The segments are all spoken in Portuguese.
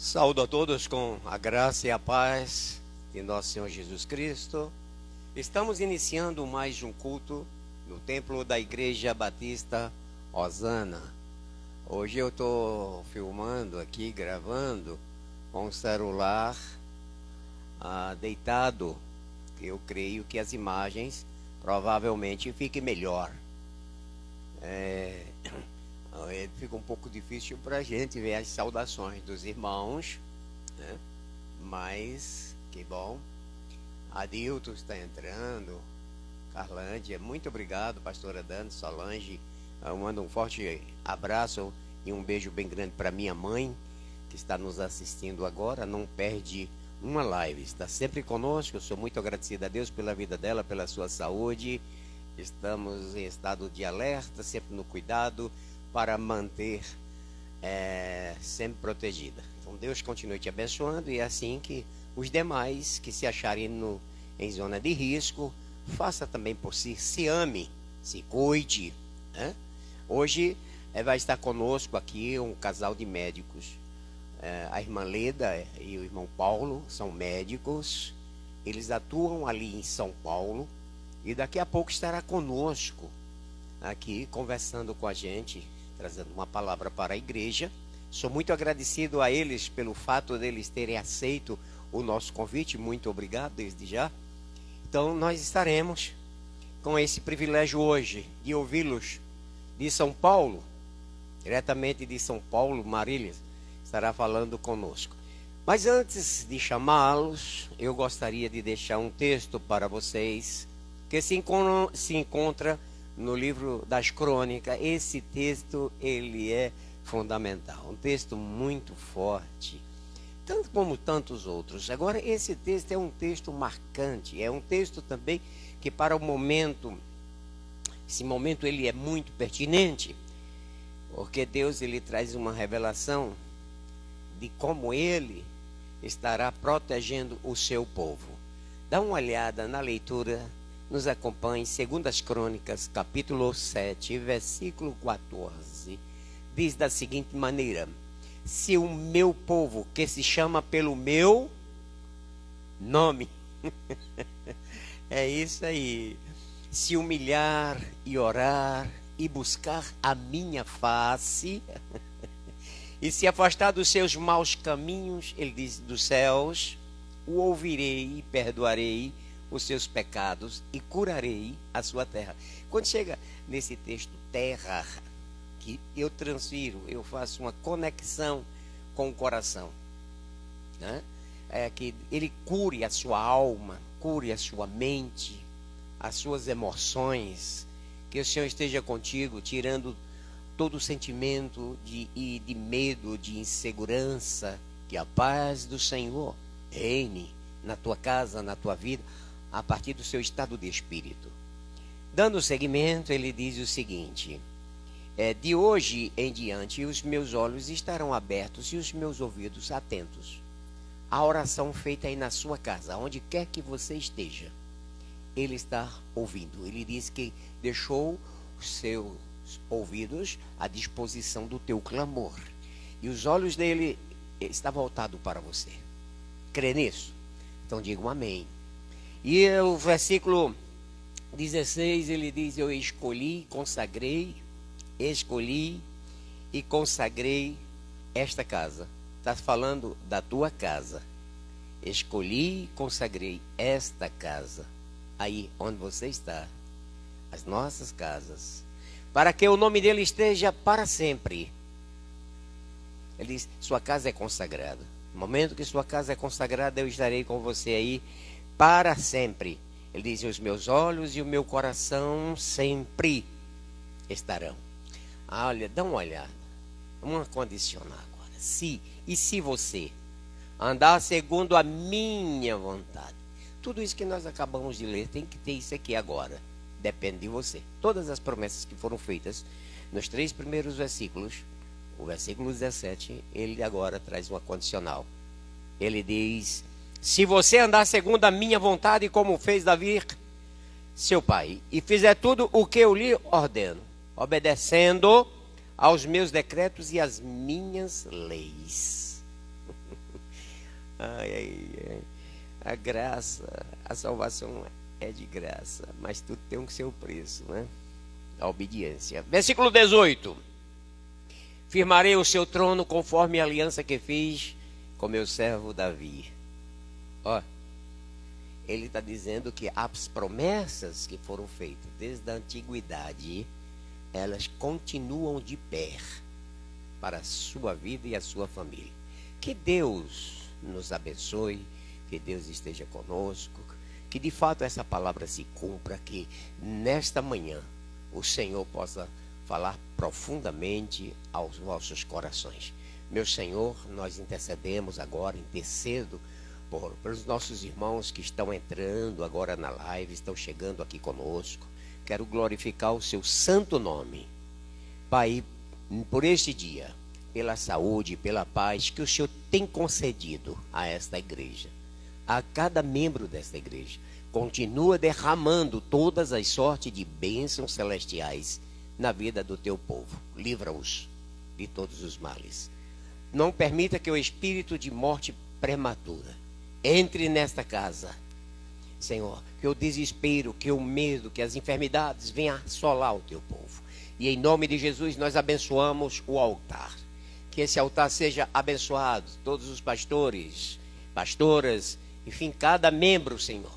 Saúdo a todos com a graça e a paz de nosso Senhor Jesus Cristo. Estamos iniciando mais um culto no templo da Igreja Batista Osana. Hoje eu estou filmando aqui, gravando com o celular deitado. Eu creio que as imagens provavelmente fiquem melhor. Fica um pouco difícil para a gente ver as saudações dos irmãos, né? Mas que bom. Adilton está entrando, Carlândia, muito obrigado, pastora Dani, Solange. Eu mando um forte abraço e um beijo bem grande para minha mãe, que está nos assistindo agora. Não perde uma live, está sempre conosco. Eu sou muito agradecido a Deus pela vida dela, pela sua saúde. Estamos em estado de alerta, sempre no cuidado, para manter sempre protegida. Então Deus continue te abençoando, e assim que os demais que se acharem em zona de risco, faça também por si, se ame, se cuide, né? Hoje vai estar conosco aqui um casal de médicos. A irmã Leda e o irmão Paulo são médicos, eles atuam ali em São Paulo, e daqui a pouco estará conosco aqui conversando com a gente, trazendo uma palavra para a igreja. Sou muito agradecido a eles pelo fato deles terem aceito o nosso convite. Muito obrigado desde já. Então nós estaremos com esse privilégio hoje de ouvi-los de São Paulo, diretamente de São Paulo. Marília estará falando conosco. Mas antes de chamá-los, eu gostaria de deixar um texto para vocês que se encontra no livro das Crônicas. Esse texto, ele é fundamental, um texto muito forte, tanto como tantos outros. Agora, esse texto é um texto marcante, é um texto também que para o momento, esse momento ele é muito pertinente, porque Deus ele traz uma revelação de como ele estará protegendo o seu povo. Dá uma olhada na leitura. Nos acompanhe, 2 Crônicas, capítulo 7, versículo 14. Diz da seguinte maneira: se o meu povo, que se chama pelo meu nome, é isso aí, se humilhar e orar e buscar a minha face, e se afastar dos seus maus caminhos, ele diz, dos céus, o ouvirei e perdoarei os seus pecados e curarei a sua terra. Quando chega nesse texto terra, que eu transfiro, eu faço uma conexão com o coração, né? Que ele cure a sua alma, cure a sua mente, as suas emoções, que o Senhor esteja contigo, tirando todo o sentimento de medo, de insegurança, que a paz do Senhor reine na tua casa, na tua vida, a partir do seu estado de espírito. Dando seguimento, ele diz o seguinte: de hoje em diante os meus olhos estarão abertos e os meus ouvidos atentos à oração feita aí na sua casa, onde quer que você esteja. Ele está ouvindo. Ele diz que deixou os seus ouvidos à disposição do teu clamor, e os olhos dele estão voltados para você. Crê nisso? Então diga um amém. E o versículo 16, ele diz: eu escolhi e consagrei esta casa. Está falando da tua casa. Escolhi e consagrei esta casa, aí onde você está, as nossas casas, para que o nome dele esteja para sempre. Ele diz: sua casa é consagrada. No momento que sua casa é consagrada, eu estarei com você aí para sempre. Ele diz: os meus olhos e o meu coração sempre estarão. Olha, dá uma olhada, vamos condicionar agora. Se você andar segundo a minha vontade, tudo isso que nós acabamos de ler, tem que ter isso aqui agora. Depende de você. Todas as promessas que foram feitas nos 3 primeiros versículos, o versículo 17, ele agora traz uma condicional. Ele diz: se você andar segundo a minha vontade, como fez Davi, seu pai, e fizer tudo o que eu lhe ordeno, obedecendo aos meus decretos e às minhas leis. Ai, ai, ai. A graça, a salvação é de graça, mas tudo tem um seu preço, né? A obediência. Versículo 18. Firmarei o seu trono conforme a aliança que fiz com meu servo Davi. Ó, ele está dizendo que as promessas que foram feitas desde a antiguidade, elas continuam de pé para a sua vida e a sua família. Que Deus nos abençoe, que Deus esteja conosco, que de fato essa palavra se cumpra, que nesta manhã o Senhor possa falar profundamente aos vossos corações. Meu Senhor, nós intercedemos agora, intercedo pelos nossos irmãos que estão entrando agora na live, estão chegando aqui conosco. Quero glorificar o seu santo nome, Pai, por este dia, pela saúde, pela paz que o Senhor tem concedido a esta igreja, a cada membro desta igreja. Continua derramando todas as sortes de bênçãos celestiais na vida do teu povo. Livra-os de todos os males. Não permita que o espírito de morte prematura entre nesta casa, Senhor. Que o desespero, que o medo, que as enfermidades venham assolar o teu povo. E em nome de Jesus nós abençoamos o altar. Que esse altar seja abençoado. Todos os pastores, pastoras, enfim, cada membro, Senhor,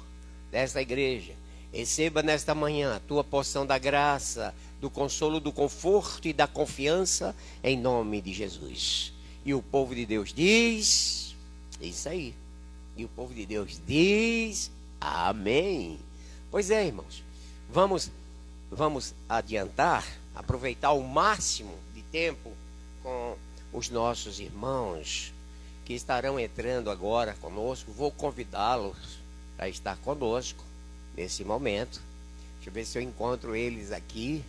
desta igreja. Receba nesta manhã a tua porção da graça, do consolo, do conforto e da confiança, em nome de Jesus. E o povo de Deus diz, isso aí. E o povo de Deus diz, amém. Pois é, irmãos, vamos adiantar, aproveitar o máximo de tempo com os nossos irmãos que estarão entrando agora conosco. Vou convidá-los para estar conosco nesse momento. Deixa eu ver se eu encontro eles aqui.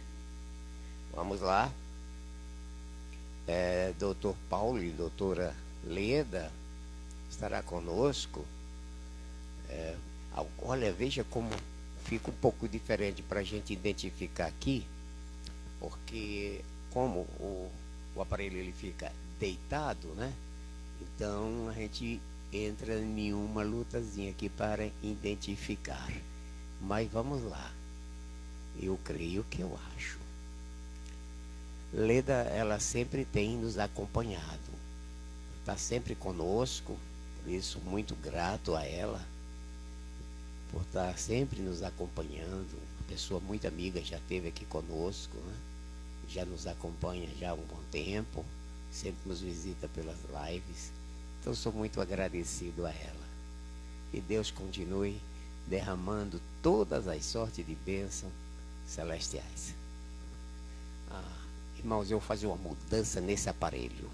Vamos lá. Doutor Paulo e doutora Leda estará conosco. Olha, veja como fica um pouco diferente para a gente identificar aqui, porque como o aparelho ele fica deitado, né? Então a gente entra em uma lutazinha aqui para identificar. Mas vamos lá. Eu creio que eu acho. Leda, ela sempre tem nos acompanhado. Está sempre conosco. Por isso, muito grato a ela por estar sempre nos acompanhando. Uma pessoa muito amiga, já esteve aqui conosco, né? Já nos acompanha já há um bom tempo. Sempre nos visita pelas lives. Então, sou muito agradecido a ela. Que Deus continue derramando todas as sortes de bênção celestiais. Irmãos, eu vou fazer uma mudança nesse aparelho.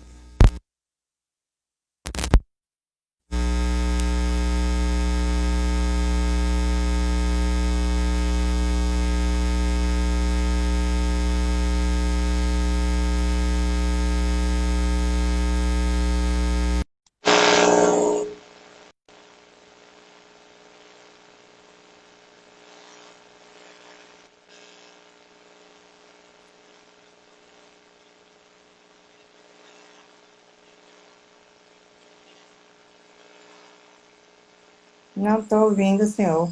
Não estou ouvindo, senhor.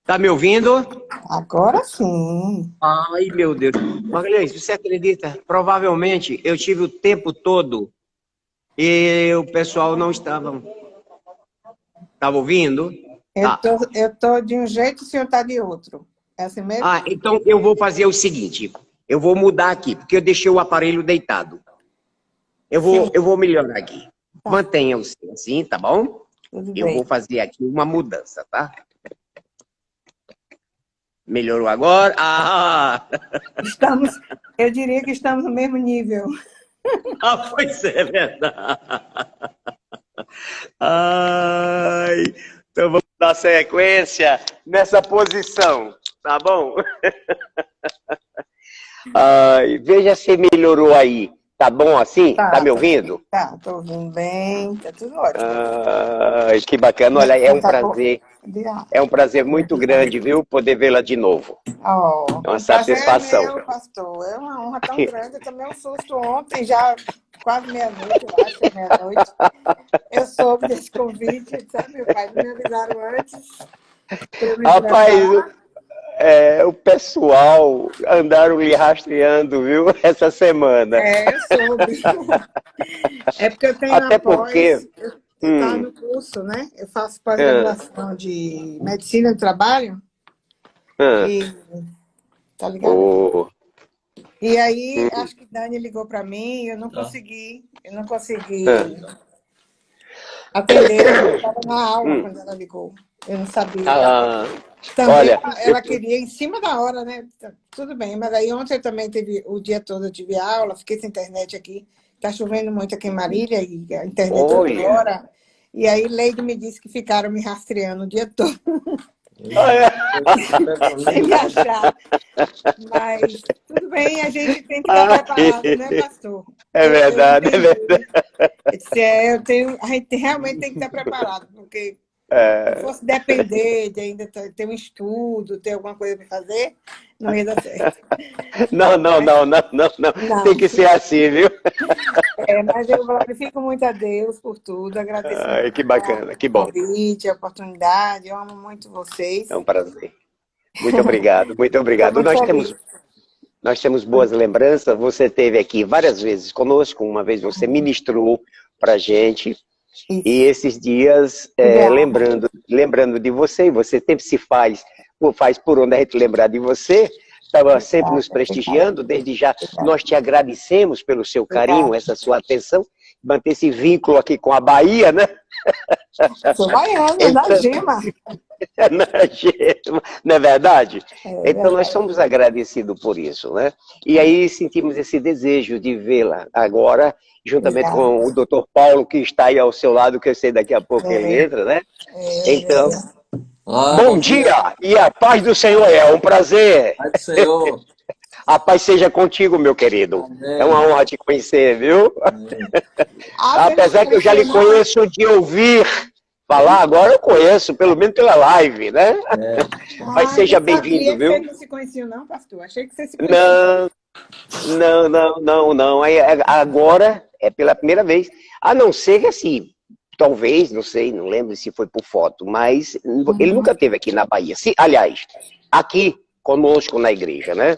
Tá me ouvindo? Agora sim. Ai, meu Deus. Magalhães, você acredita? Provavelmente eu tive o tempo todo e o pessoal não estava ouvindo. Tá. Eu tô de um jeito, o senhor está de outro. É assim mesmo? Então eu vou fazer o seguinte. Eu vou mudar aqui, porque eu deixei o aparelho deitado. Eu vou melhorar aqui. Tá. Mantenha o seu assim, tá bom? Tudo Eu bem. vou fazer aqui uma mudança, tá? Melhorou agora? Eu diria que estamos no mesmo nível. Pois é verdade. Então vamos dar sequência nessa posição, tá bom? Veja se melhorou aí. Tá bom assim? Tá me ouvindo? Tá, tô ouvindo bem, tá tudo ótimo. Que bacana. Olha, é um prazer. É um prazer muito grande, viu, poder vê-la de novo. Oh, É uma o prazer satisfação. é meu, pastor. É uma honra tão grande. Eu tomei um susto ontem, já quase meia-noite, eu acho, é meia-noite. Eu soube desse convite, sabe, meu pai? Não me avisaram antes para eu me Rapaz, preparar. o pessoal andaram me rastreando, viu, essa semana. Eu soube. É porque eu tenho Até porque... eu estava no curso, né? Eu faço ah, pós-graduação de medicina do trabalho, ah, e tá ligado? oh, E aí, hum, acho que Dani ligou para mim, e eu não ah, consegui atender. Eu estava na aula hum. quando ela ligou. Eu não sabia. Ah, Também olha, ela queria em cima da hora, né? Tudo bem, mas aí ontem também teve o dia todo, eu tive aula, fiquei sem internet aqui. Tá chovendo muito aqui em Marília e a internet toda olha. hora. E aí Leide me disse que ficaram me rastreando o dia todo, Olha. sem me achar. Mas tudo bem, a gente tem que estar Ai, preparado, né, pastor? é Eu verdade, é verdade. entendi. Eu disse, a gente realmente tem que estar preparado, porque se É, fosse depender de ainda ter um estudo, ter alguma coisa para fazer, não ia dar certo. não, não, Mas, não, não, não, não. não, Tem que ser assim, viu? mas eu glorifico muito a Deus por tudo, agradeço Ai, muito que bacana, que o bom. convite, a oportunidade, eu amo muito É vocês. um prazer. Muito obrigado, muito Estou obrigado. muito feliz. Nós temos boas lembranças. Você esteve aqui várias vezes conosco. Uma vez você ministrou para gente. E Isso. esses dias, Tive a honra. lembrando de você, e você sempre faz por onde a gente lembrar de você, estava sempre nos Obrigada, obrigada, prestigiando. Desde já, obrigada, nós te agradecemos pelo seu carinho, obrigada. essa sua atenção, manter esse vínculo aqui com a Bahia, né? Sou baiana, da Então, Gema. não é verdade? É Então, nós verdade. somos agradecidos por isso, né? E aí sentimos esse desejo de vê-la agora, juntamente Obrigada. com o doutor Paulo, que está aí ao seu lado, que eu sei daqui a pouco ele É, entra, né? é, Então, Olá, bom bom dia. dia e a paz do Senhor é um prazer. Pai do Senhor. A paz seja contigo, meu querido. É uma Amém. honra te conhecer, viu? Amém. você não me Apesar que eu já conhecia, lhe não, é? conheço de ouvir falar, agora eu conheço, pelo menos pela live, né? É. Mas Eu seja sabia bem-vindo, que vocês viu? não se conheciam, não, pastor. Achei que vocês se conheciam. Não, não, não, não, não. Agora é pela primeira vez. A não ser que assim, talvez, não sei, não lembro se foi por foto, mas ele nunca esteve aqui na Bahia. Aliás, aqui conosco na igreja, né?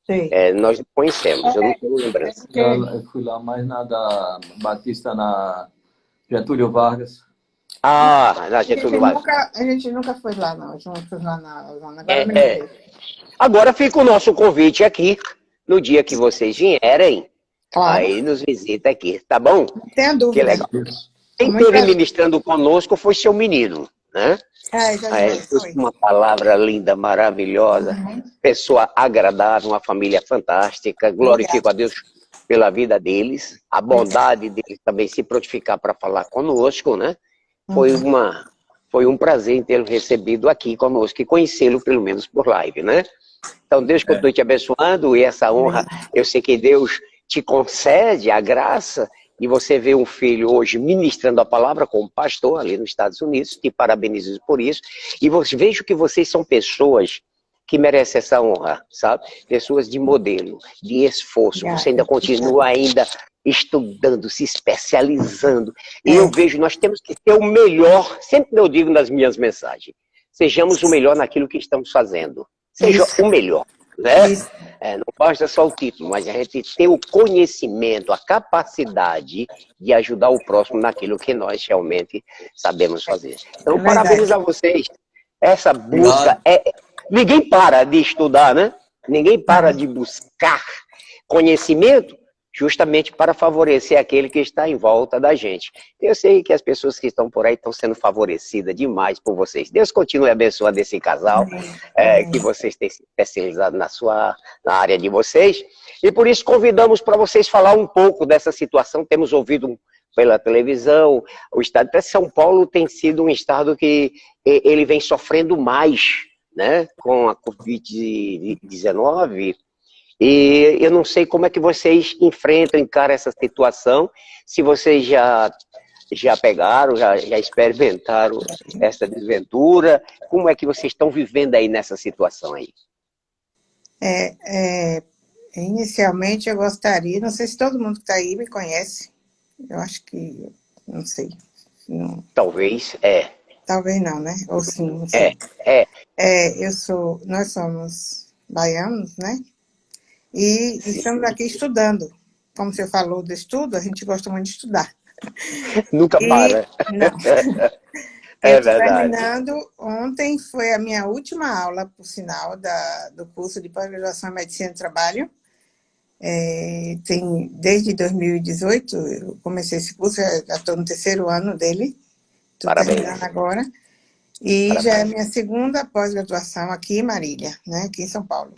Sei. Nós conhecemos, eu não tenho lembrança. Porque Eu fui lá mais na da Batista, na Getúlio Vargas. Ah, na Getúlio Vargas. a gente nunca foi lá, não, juntos lá na zona. Agora eu me É, lembrei. Agora fica o nosso convite aqui, no dia que vocês vierem, Claro, aí nos visita aqui, tá bom? não tenha Que dúvida. legal. Isso. Quem Muito esteve prazer. ministrando conosco foi seu menino, né? Já Trouxe foi. uma palavra linda, maravilhosa, pessoa agradável, uma família fantástica. Glorifico Obrigada. a Deus pela vida deles, a Obrigada. bondade deles também se prontificar para falar conosco, né? Uhum. Foi um prazer em tê-lo recebido aqui conosco e conhecê-lo pelo menos por live, né? Então Deus continue te abençoando e essa honra, eu sei que Deus te concede a graça e você vê um filho hoje ministrando a palavra como pastor ali nos Estados Unidos, te parabenizo por isso. E vejo que vocês são pessoas que merecem essa honra, sabe? Pessoas de modelo, de esforço. Você ainda continua ainda estudando, se especializando. E eu vejo, nós temos que ter o melhor, sempre eu digo nas minhas mensagens, sejamos o melhor naquilo que estamos fazendo. Seja o melhor, né? Isso. Não basta só o título, mas a gente ter o conhecimento, a capacidade de ajudar o próximo naquilo que nós realmente sabemos fazer. Então, É verdade. parabéns a vocês. Essa busca Obrigado. Ninguém para de estudar, né? Ninguém para de buscar conhecimento justamente para favorecer aquele que está em volta da gente. Eu sei que as pessoas que estão por aí estão sendo favorecidas demais por vocês. Deus continue abençoando esse casal, que vocês têm se especializado na área de vocês. E por isso convidamos para vocês falar um pouco dessa situação. Temos ouvido pela televisão, o estado de São Paulo tem sido um estado que ele vem sofrendo mais, né, com a Covid-19. E eu não sei como é que vocês encaram essa situação, se vocês já já pegaram, já experimentaram essa desventura? Como é que vocês estão vivendo aí nessa situação aí? Inicialmente eu gostaria, não sei se todo mundo que está aí me conhece, eu acho que, não sei, não, Talvez, talvez não, né? Ou sim, não sei. é. Nós somos baianos, né? E Sim. estamos aqui estudando. Como você falou do estudo, a gente gosta muito de estudar. Nunca E, para. não, eu É estou verdade. terminando, ontem foi a minha última aula, por sinal, do curso de pós-graduação em Medicina do Trabalho. Desde 2018, eu comecei esse curso, já estou no terceiro ano dele, estou Parabéns. terminando agora. E já é a Parabéns. minha segunda pós-graduação aqui em Marília, né, aqui em São Paulo.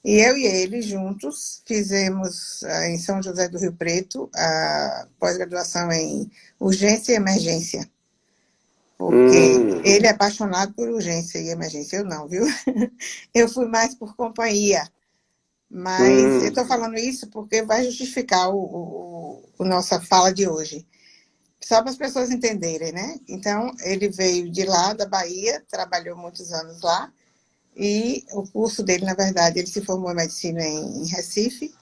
E eu e ele, juntos, fizemos em São José do Rio Preto a pós-graduação em urgência e emergência. Porque ele é apaixonado por urgência e emergência, eu não, viu? Eu fui mais por companhia. Mas eu estou falando isso porque vai justificar a nossa fala de hoje. Só para as pessoas entenderem, né? Então, ele veio de lá, da Bahia, trabalhou muitos anos lá, e o curso dele, na verdade, ele se formou em medicina em Recife,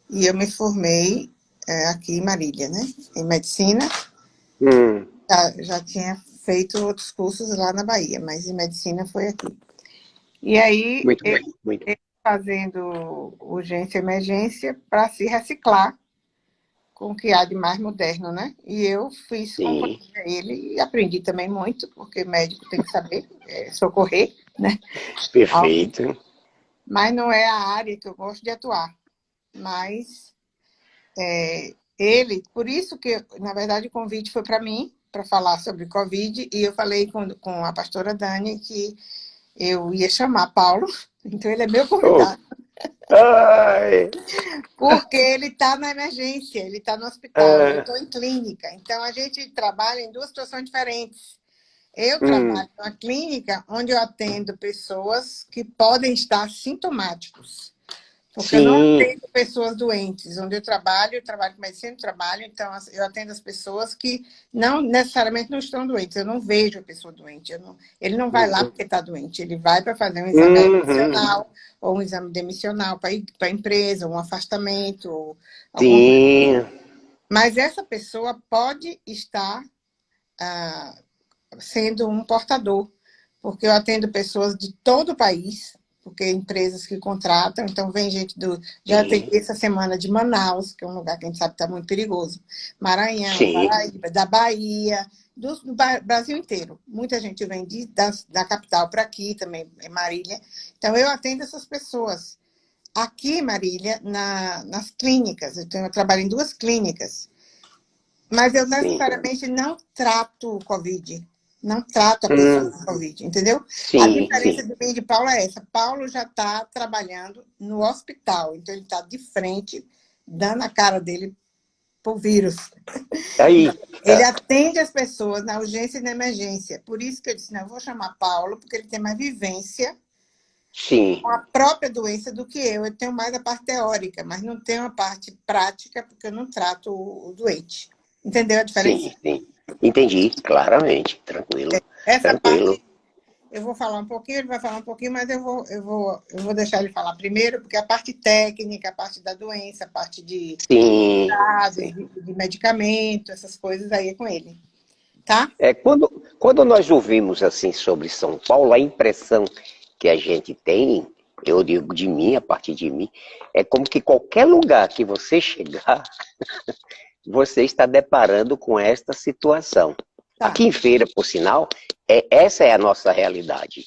e eu me formei aqui em Marília, né? Em medicina. Já tinha feito outros cursos lá na Bahia, mas em medicina foi aqui. E aí, Muito bem, muito bem. ele fazendo urgência e emergência para se reciclar com o que há de mais moderno, né? E eu fiz companhia a ele e aprendi também muito, porque médico tem que saber socorrer, né? Perfeito. Mas não é a área que eu gosto de atuar. Mas ele, por isso que, na verdade, o convite foi para mim, para falar sobre Covid, e eu falei com a pastora Dani que eu ia chamar Paulo, então ele é meu convidado. Ai. Porque ele está na emergência, ele está no hospital, eu estou em clínica. Então, a gente trabalha em duas situações diferentes. Eu trabalho numa clínica onde eu atendo pessoas que podem estar sintomáticos. Porque eu não atendo pessoas doentes. Onde eu trabalho com medicina do trabalho, então eu atendo as pessoas que não necessariamente não estão doentes. Eu não vejo a pessoa doente. Ele não vai lá porque está doente. Ele vai para fazer um exame admissional ou um exame demissional para a empresa, um afastamento, ou alguma coisa. Mas essa pessoa pode estar sendo um portador, porque eu atendo pessoas de todo o país, porque empresas que contratam, então vem gente já tem essa semana de Manaus, que é um lugar que a gente sabe que está muito perigoso, Maranhão, Paraíba, da Bahia, do Brasil inteiro. Muita gente vem da capital para aqui também, Marília. Então, eu atendo essas pessoas. Aqui, Marília, nas clínicas, eu trabalho em duas clínicas, mas eu necessariamente não trato o Covid. Não trato a pessoa com Covid, entendeu? A diferença de mim e de Paulo é essa. Paulo já está trabalhando no hospital, então ele está de frente, dando a cara dele para o vírus. Ele atende as pessoas na urgência e na emergência. Por isso que eu disse, não, eu vou chamar Paulo, porque ele tem mais vivência com a própria doença do que eu. Eu tenho mais a parte teórica, mas não tenho a parte prática, porque eu não trato o doente. Entendeu a diferença? Sim. Entendi, claramente. Tranquilo. Essa parte eu vou falar um pouquinho, ele vai falar um pouquinho, mas eu vou deixar ele falar primeiro, porque a parte técnica, a parte da doença, a parte de medicamento, essas coisas aí é com ele. Tá? Quando nós ouvimos assim sobre São Paulo, a impressão que a gente tem, eu digo de mim, a partir de mim, é como que qualquer lugar que você chegar, você está deparando com esta situação. Aqui em Feira, por sinal, essa é a nossa realidade.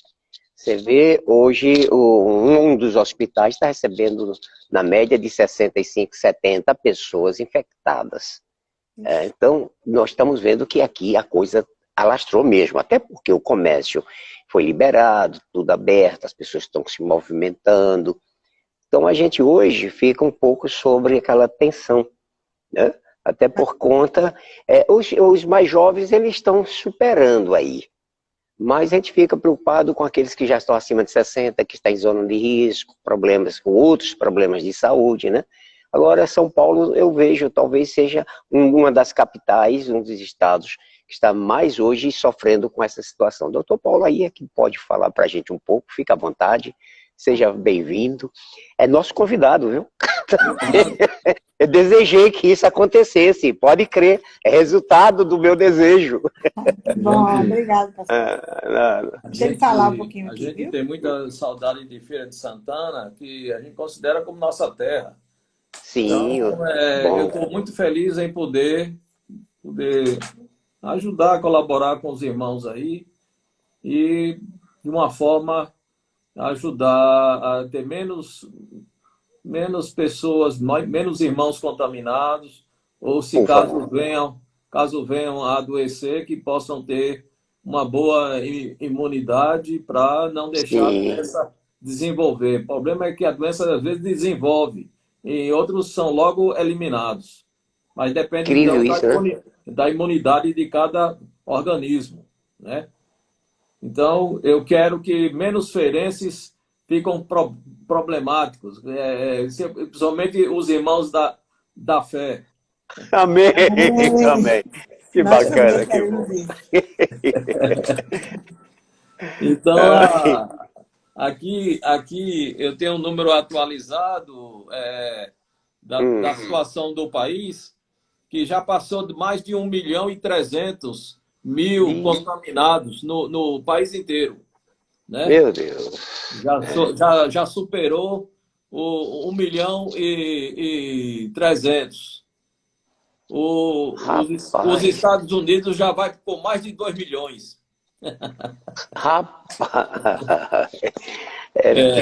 Você vê hoje, um dos hospitais está recebendo, na média, de 65, 70 pessoas infectadas. Então, nós estamos vendo que aqui a coisa alastrou mesmo, até porque o comércio foi liberado, tudo aberto, as pessoas estão se movimentando. Então, a gente hoje fica um pouco sobre aquela tensão, né? Até por conta, os mais jovens eles estão superando aí, mas a gente fica preocupado com aqueles que já estão acima de 60, que estão em zona de risco, problemas com outros problemas de saúde, né? Agora, São Paulo, eu vejo, talvez seja uma das capitais, um dos estados que está mais hoje sofrendo com essa situação. Doutor Paulo aí é que pode falar para a gente um pouco, fica à vontade, seja bem-vindo. É nosso convidado, viu? Eu desejei que isso acontecesse, pode crer, é resultado do meu desejo. Bom, obrigado, pastor. Deixa ele falar um pouquinho A aqui, gente viu? tem muita saudade de Feira de Santana, que a gente considera como nossa terra. Sim, Então, eu bom. estou muito feliz em poder ajudar, colaborar com os irmãos aí e, de uma forma, ajudar a ter menos pessoas, menos irmãos contaminados, ou se Por favor. caso venham a adoecer, que possam ter uma boa imunidade para não deixar a Sim, doença desenvolver. O problema é que a doença às vezes desenvolve e outros são logo eliminados. Mas depende incrível então isso, né? da imunidade de cada organismo, né? Então, eu quero que menos feirenses ficam problemáticos, principalmente os irmãos da fé. Amém, amém. Que Nós bacana, também que queremos bom. isso. Então, Ai, aqui eu tenho um número atualizado da situação do país, que já passou de mais de 1.300.000 ih, contaminados no país inteiro, né? meu Deus. Já superou o 1.300.000. Os Rapaz, Estados Unidos já vai por mais de 2 milhões. rapaz, é É,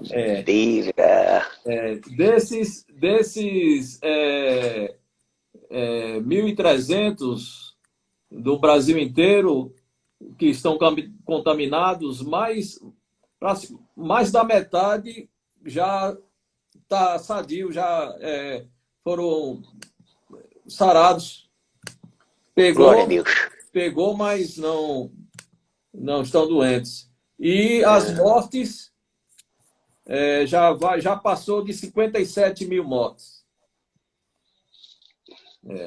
é, brincadeira. desses 1.300 do Brasil inteiro que estão contaminados, mais da metade já está sadio, já foram sarados. Glória a Deus. Pegou, mas não estão doentes. E as mortes já passou de 57.000 mortes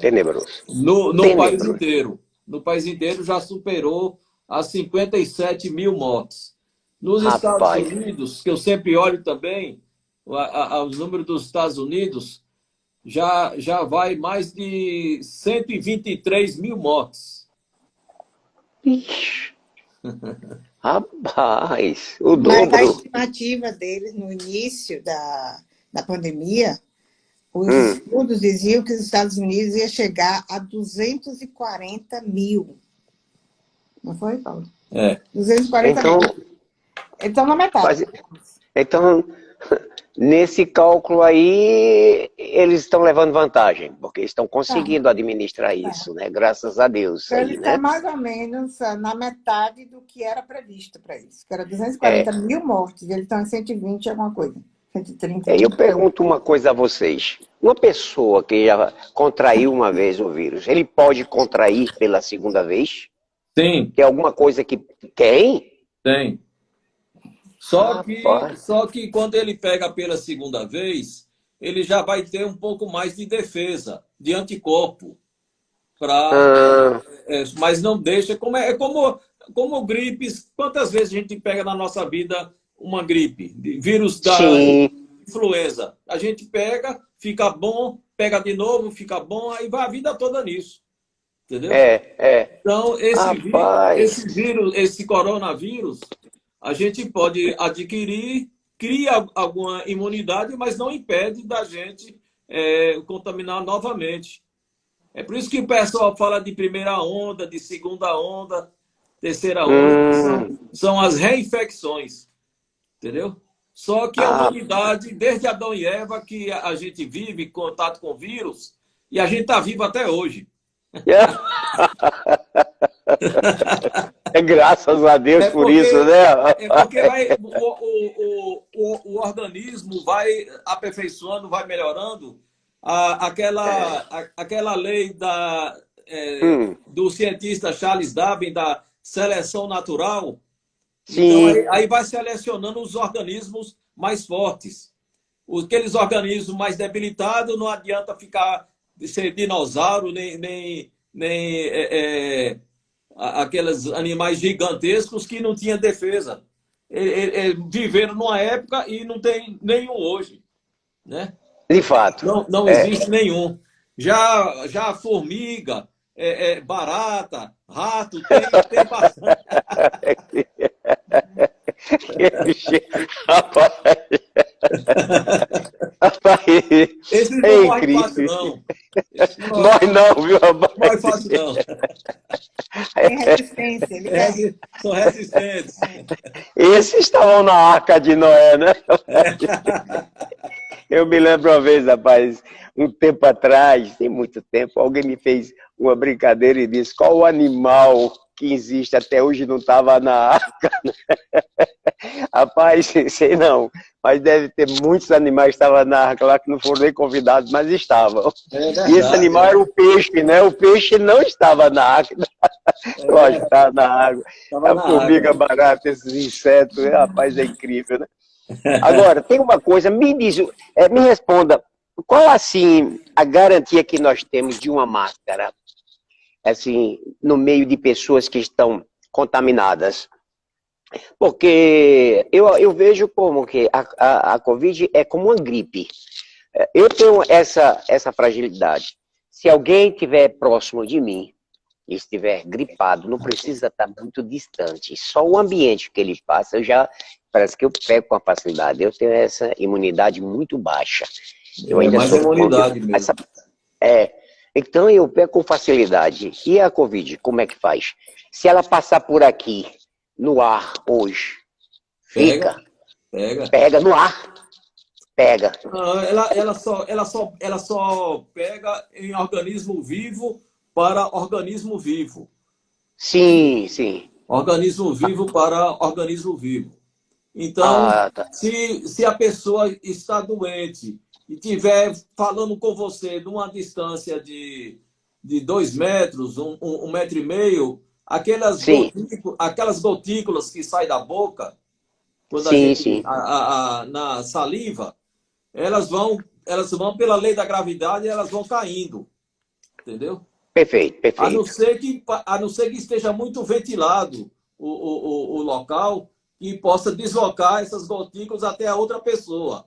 Tenebroso. no país Tenebroso. inteiro. No país inteiro já superou as 57.000 mortes. Nos Estados Rapaz, Unidos, que eu sempre olho também, os números dos Estados Unidos, já vai mais de 123.000 mortes. ixi, rapaz, o Mas a dobro. estimativa deles no início da pandemia, os Hum, estudos diziam que os Estados Unidos ia chegar a 240 mil. Não foi, Paulo? 240 então, mil. Então, na metade. quase, então, nesse cálculo aí, eles estão levando vantagem, porque estão Tá, conseguindo administrar tá. isso, né? Graças a Deus Então, ele aí, está né? mais ou menos na metade do que era previsto para isso, que era 240 É, mil mortes, e eles estão em 120 alguma coisa, 130, né? eu pergunto uma coisa a vocês. Uma pessoa que já contraiu uma vez o vírus, ele pode contrair pela segunda vez? Sim, Tem alguma coisa que tem? tem. Rapaz. Só que quando ele pega pela segunda vez, ele já vai ter um pouco mais de defesa, de anticorpo, Ah, mas não deixa. Como gripes. Quantas vezes a gente pega na nossa vida uma gripe? Vírus da sim, influenza. A gente pega, fica bom, pega de novo, fica bom, aí vai a vida toda nisso. Entendeu? é. Então, Rapaz. esse coronavírus, a gente pode adquirir, cria alguma imunidade, mas não impede da gente contaminar novamente. É por isso que o pessoal fala de primeira onda, de segunda onda, terceira onda, que Hum, são as reinfecções, entendeu? Só que a ah, humanidade, desde Adão e Eva, que a gente vive em contato com vírus, e a gente está vivo até hoje. é graças a Deus É por isso, porque, né? o organismo vai aperfeiçoando, vai melhorando. Aquela lei Hum, do cientista Charles Darwin, da seleção natural. Então, sim, aí vai selecionando os organismos mais fortes. aqueles organismos mais debilitados, não adianta ficar ser dinossauro, nem aqueles animais gigantescos que não tinham defesa. Viveram numa época e não tem nenhum hoje, né? De fato. Não existe nenhum. Já a formiga, barata, rato, tem bastante. Rapaz, rapaz, Esse é não morre incrível. fácil, não. Nós não, viu, Não morre rapaz? fácil, não. Tem resistência, ele quer. São resistentes. Esses estavam na Arca de Noé, né? Eu me lembro uma vez, rapaz, um tempo atrás, tem muito tempo, alguém me fez uma brincadeira e disse: qual o animal que existe até hoje não estava na arca? Rapaz, sei não, mas deve ter muitos animais que estavam na arca lá que não foram nem convidados, mas estavam. Verdade, E esse animal era o peixe, né? O peixe não estava na arca, lógico, estava na água. Estava A na formiga, água. barata, esses insetos, rapaz, é incrível, né? Agora, tem uma coisa, me diz, me responda, qual assim a garantia que nós temos de uma máscara, assim, no meio de pessoas que estão contaminadas? Porque eu vejo como que a Covid é como uma gripe. Eu tenho essa fragilidade. Se alguém estiver próximo de mim e estiver gripado, não precisa estar muito distante. Só o ambiente que ele passa, parece que eu pego com a facilidade. Eu tenho essa imunidade muito baixa. Eu ainda Mais sou imunidade mesmo. Então eu pego com facilidade. E a Covid, como é que faz? Se ela passar por aqui, no ar, hoje, pega no ar, pega. Não, ela só pega em organismo vivo para organismo vivo. Sim, sim. Organismo vivo para organismo vivo. Então, Tá. se a pessoa está doente e estiver falando com você numa distância de 2 metros, 1,5 metro, aquelas gotículas que saem da boca, quando a Sim, gente, sim. na saliva, elas vão pela lei da gravidade, elas vão caindo, entendeu? Perfeito, perfeito. A não ser que esteja muito ventilado o local e possa deslocar essas gotículas até a outra pessoa.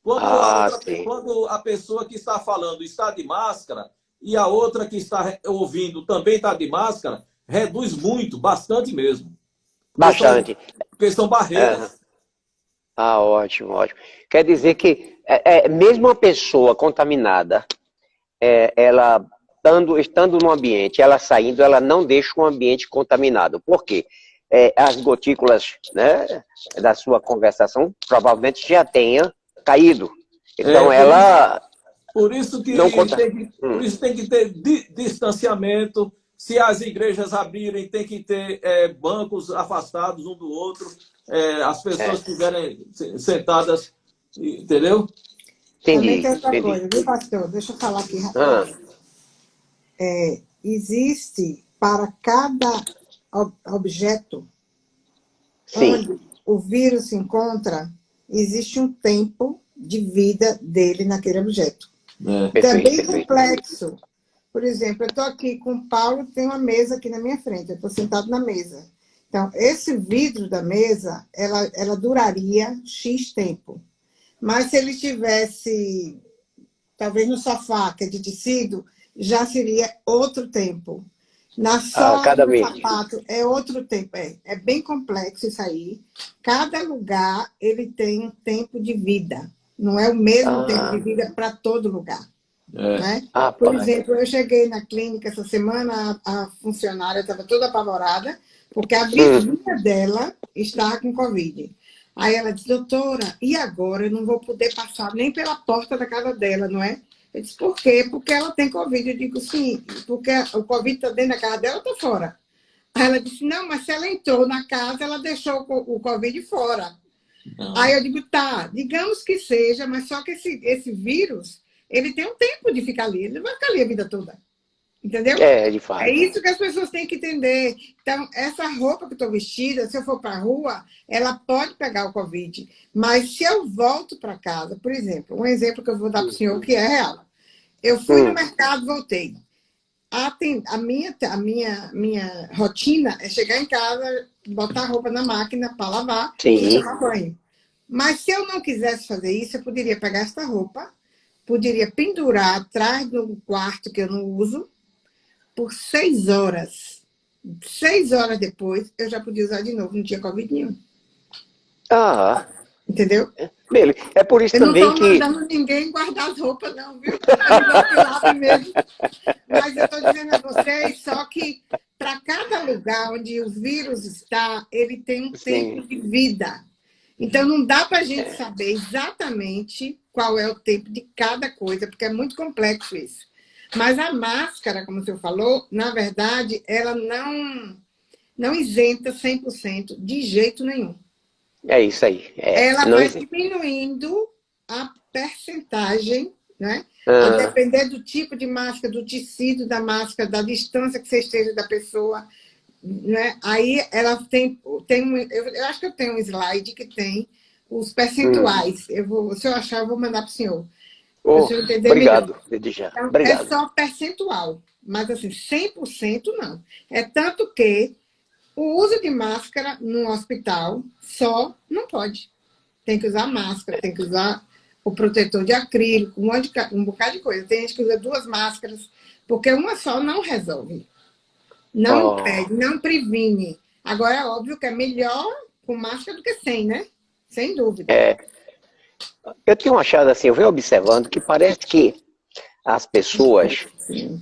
Quando a pessoa que está falando está de máscara e a outra que está ouvindo também está de máscara, reduz muito, bastante mesmo. Bastante. Porque são barreiras. Ótimo, ótimo. Quer dizer que mesmo uma pessoa contaminada, ela estando no ambiente, ela saindo, ela não deixa o ambiente contaminado. Por quê? As gotículas, né, da sua conversação provavelmente já tenha caído. Então ela... Por isso tem que ter distanciamento. Se as igrejas abrirem, tem que ter bancos afastados um do outro. As pessoas estiverem sentadas, entendeu? Também tem outra coisa, viu, pastor? Deixa eu falar aqui rapidinho. Existe para cada objeto onde o vírus se encontra, existe um tempo de vida dele naquele objeto. É bem complexo. Por exemplo, eu estou aqui com o Paulo, tem uma mesa aqui na minha frente, eu estou sentado na mesa. Então, esse vidro da mesa, ela duraria X tempo. Mas se ele estivesse, talvez no sofá, que é de tecido, já seria outro tempo. Na sola do sapato é outro tempo. É bem complexo isso aí. Cada lugar ele tem um tempo de vida. Não é o mesmo tempo de vida para todo lugar. Né? Por exemplo, eu cheguei na clínica essa semana, a funcionária estava toda apavorada, porque a vizinha dela estava com Covid. Aí ela disse: doutora, e agora? Eu não vou poder passar nem pela porta da casa dela, não é? Eu disse: por quê? Porque ela tem Covid. Eu digo: sim, porque o Covid está dentro da casa dela ou está fora? Aí ela disse: não, mas se ela entrou na casa, ela deixou o Covid fora. Aí eu digo: tá, digamos que seja, mas só que esse vírus, ele tem um tempo de ficar ali, ele não vai ficar ali a vida toda. Entendeu? É, de É fato. isso que as pessoas têm que entender. Então, essa roupa que eu estou vestida, se eu for para a rua, ela pode pegar o Covid. Mas se eu volto para casa, por exemplo, um exemplo que eu vou dar para o senhor que é real. Eu fui no mercado, voltei. A minha rotina é chegar em casa, botar a roupa na máquina para lavar e Sim. tomar banho. Mas se eu não quisesse fazer isso, eu poderia pegar essa roupa, poderia pendurar atrás do quarto que eu não uso, por 6 horas. 6 horas depois, eu já podia usar de novo, não tinha Covid nenhum. Ah, Entendeu? beleza. É por isso Eu não também estou que... mandando ninguém guardar as roupas, não, viu? Estou mandando que lave mesmo. Mas eu estou dizendo a vocês só que para cada lugar onde o vírus está, ele tem um tempo Sim. de vida. Então, não dá para a gente saber exatamente qual é o tempo de cada coisa, porque é muito complexo isso. Mas a máscara, como o senhor falou, na verdade, ela não isenta 100% de jeito nenhum. É isso aí. Ela Não vai existe. diminuindo a percentagem, né? A Ah, depender do tipo de máscara, do tecido da máscara, da distância que você esteja da pessoa, né? Aí ela eu acho que eu tenho um slide que tem os percentuais. Se eu achar, eu vou mandar para o senhor, para o oh, senhor entender melhor. obrigado, desde já. Então, é Obrigado. só percentual, mas assim, 100% não. É tanto que o uso de máscara no hospital só não pode. Tem que usar máscara, tem que usar o protetor de acrílico, um bocado de coisa. Tem gente que usa 2 máscaras, porque uma só não resolve. Não Oh, impede, não previne. Agora, é óbvio que é melhor com máscara do que sem, né? Sem dúvida. eu tenho achado assim, eu venho observando que parece que as pessoas,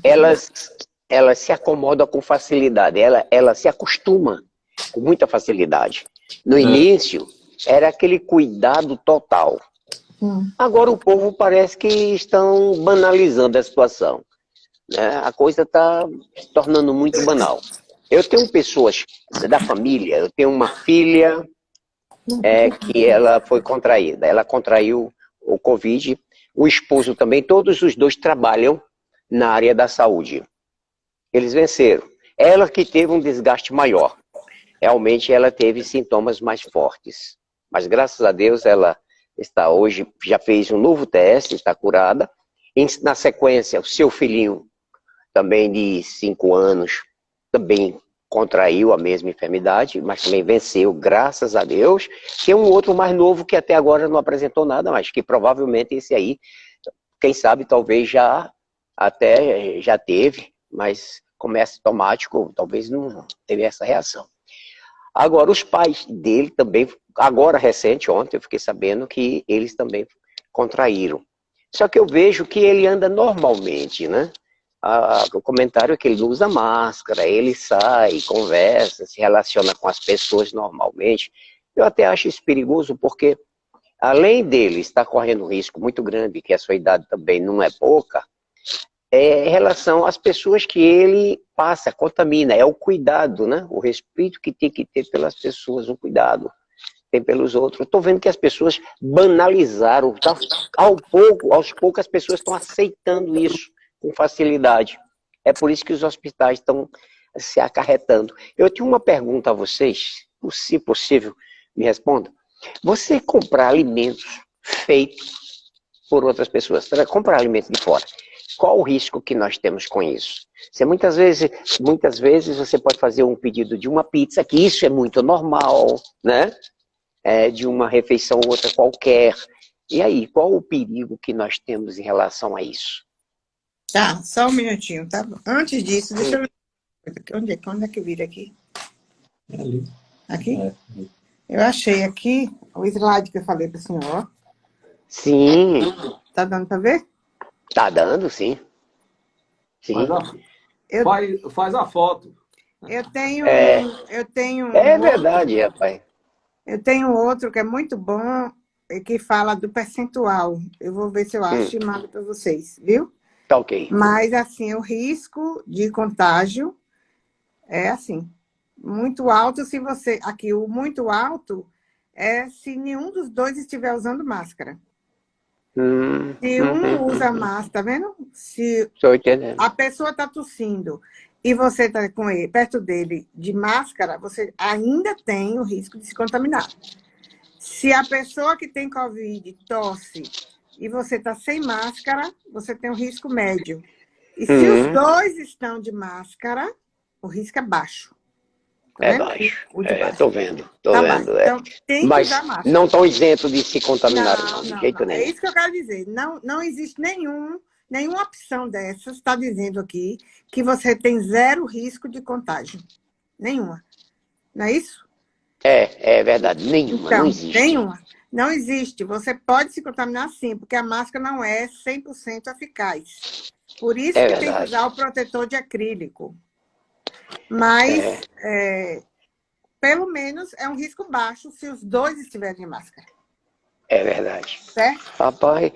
elas, elas se acomodam com facilidade, ela se acostuma com muita facilidade. No início, era aquele cuidado total. Agora o povo parece que estão banalizando a situação, né? A coisa está se tornando muito banal. Eu tenho pessoas da família, eu tenho uma filha que ela foi contraída, ela contraiu o Covid, o esposo também, todos os dois trabalham na área da saúde. Eles venceram. Ela que teve um desgaste maior, realmente ela teve sintomas mais fortes. Mas graças a Deus ela está hoje, já fez um novo teste, está curada. Na sequência, o seu filhinho, também de 5 anos, também contraiu a mesma enfermidade, mas também venceu, graças a Deus. Tem um outro mais novo que até agora não apresentou nada, mas que provavelmente esse aí, quem sabe, talvez já teve, mas como é assintomático, talvez não teve essa reação. Agora, os pais dele também, agora recente, ontem eu fiquei sabendo que eles também contraíram. Só que eu vejo que ele anda normalmente, né? O comentário é que ele não usa máscara, ele sai, conversa, se relaciona com as pessoas normalmente. Eu até acho isso perigoso porque, além dele estar correndo um risco muito grande, que a sua idade também não é pouca, em relação às pessoas que ele passa, contamina, é o cuidado, né? O respeito que tem que ter pelas pessoas, o cuidado tem pelos outros. Estou vendo que as pessoas banalizaram, tá? Aos poucos as pessoas estão aceitando isso com facilidade. É por isso que os hospitais estão se acarretando. Eu tinha uma pergunta a vocês, se possível, me responda. Você comprar alimentos feitos por outras pessoas, comprar alimentos de fora, qual o risco que nós temos com isso? Muitas vezes você pode fazer um pedido de uma pizza, que isso é muito normal, né? De uma refeição ou outra qualquer. E aí, qual o perigo que nós temos em relação a isso? Tá, só um minutinho, tá? Antes disso, deixa eu ver. Onde é que vira aqui? Ali. Aqui? Eu achei aqui o slide que eu falei para o senhor. Sim. Tá dando para ver? Tá dando, sim. Sim. Faz a foto. Eu tenho É verdade, rapaz. Eu tenho outro que é muito bom, que fala do percentual. Eu vou ver se eu acho e mando para vocês, viu? Tá ok. Mas, assim, o risco de contágio é, assim, muito alto se você... Aqui, o muito alto é se nenhum dos dois estiver usando máscara. Se um usa máscara, tá vendo? Se Estou entendendo. a pessoa está tossindo e você está com ele, perto dele de máscara, você ainda tem o risco de se contaminar. Se a pessoa que tem Covid tosse e você está sem máscara, você tem um risco médio. E se os dois estão de máscara, o risco é baixo. Tá É vendo? baixo. O de baixo. Estou vendo, estou Tá vendo. baixo. Então, tem que Mas usar máscara. não estão isentos de se contaminar, não, de Não, jeito não. É nenhum. isso que eu quero dizer. Não existe nenhuma opção dessas, está dizendo aqui, que você tem zero risco de contágio. Nenhuma. Não é isso? É verdade. Nenhuma, não Então, existe. nenhuma. Não existe. Você pode se contaminar sim, porque a máscara não é 100% eficaz. Por isso É que tem que verdade. usar o protetor de acrílico. Mas, pelo menos, é um risco baixo se os dois estiverem de máscara. É verdade. Certo? Rapaz,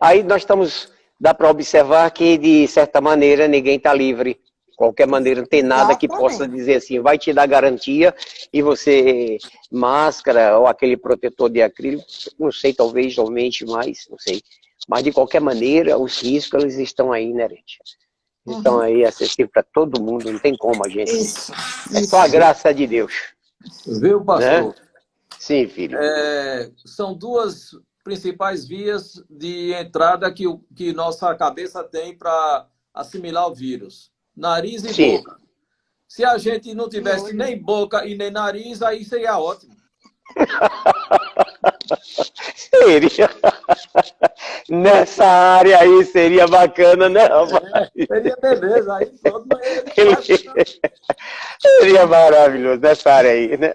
aí nós estamos, dá para observar que, de certa maneira, ninguém está livre. De qualquer maneira, não tem nada que possa Exatamente. dizer assim, vai te dar garantia e você, máscara ou aquele protetor de acrílico, não sei, talvez aumente mais, não sei. Mas, de qualquer maneira, os riscos eles estão aí inerentes. Estão aí acessíveis para todo mundo, não tem como a gente. Isso. É só a graça de Deus. Viu, pastor? Né? Sim, filho. São duas principais vias de entrada que nossa cabeça tem para assimilar o vírus: nariz e Sim. boca. Se a gente não tivesse nem boca e nem nariz, aí seria ótimo. Seria. Nessa área aí seria bacana, né, rapaz? Seria beleza, aí pronto. Seria maravilhoso nessa área aí, né?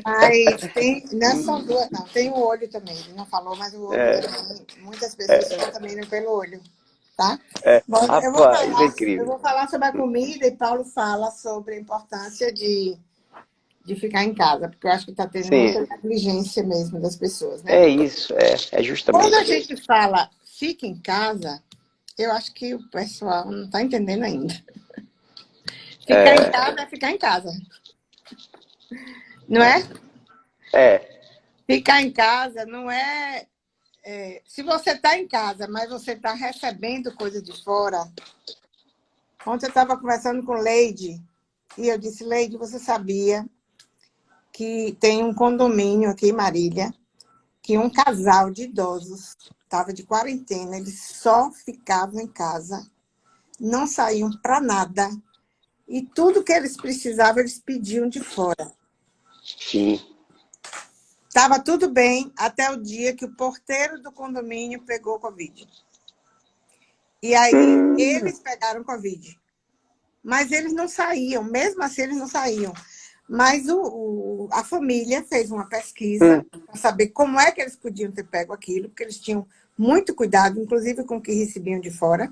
Mas tem, não é só duas, não. Tem o olho também. Ele não falou, mas o olho também. Muitas pessoas se contaminam pelo olho. Tá? Bom, Rapaz, é incrível. eu vou falar sobre a comida e Paulo fala sobre a importância de ficar em casa, porque eu acho que está tendo muita negligência mesmo das pessoas, né? É isso, é justamente. Quando a gente fala fica em casa, eu acho que o pessoal não está entendendo ainda. Ficar em casa é ficar em casa. Não é? Ficar em casa não é... se você está em casa, mas você está recebendo coisa de fora... Ontem eu estava conversando com Leide, e eu disse, Leide, você sabia que tem um condomínio aqui em Marília, que um casal de idosos estava de quarentena, eles só ficavam em casa, não saíam para nada, e tudo que eles precisavam, eles pediam de fora. Sim. Estava tudo bem até o dia que o porteiro do condomínio pegou Covid. E aí, eles pegaram Covid. Mas eles não saíam, mesmo assim eles não saíam. Mas a família fez uma pesquisa para saber como é que eles podiam ter pego aquilo, porque eles tinham muito cuidado, inclusive com o que recebiam de fora,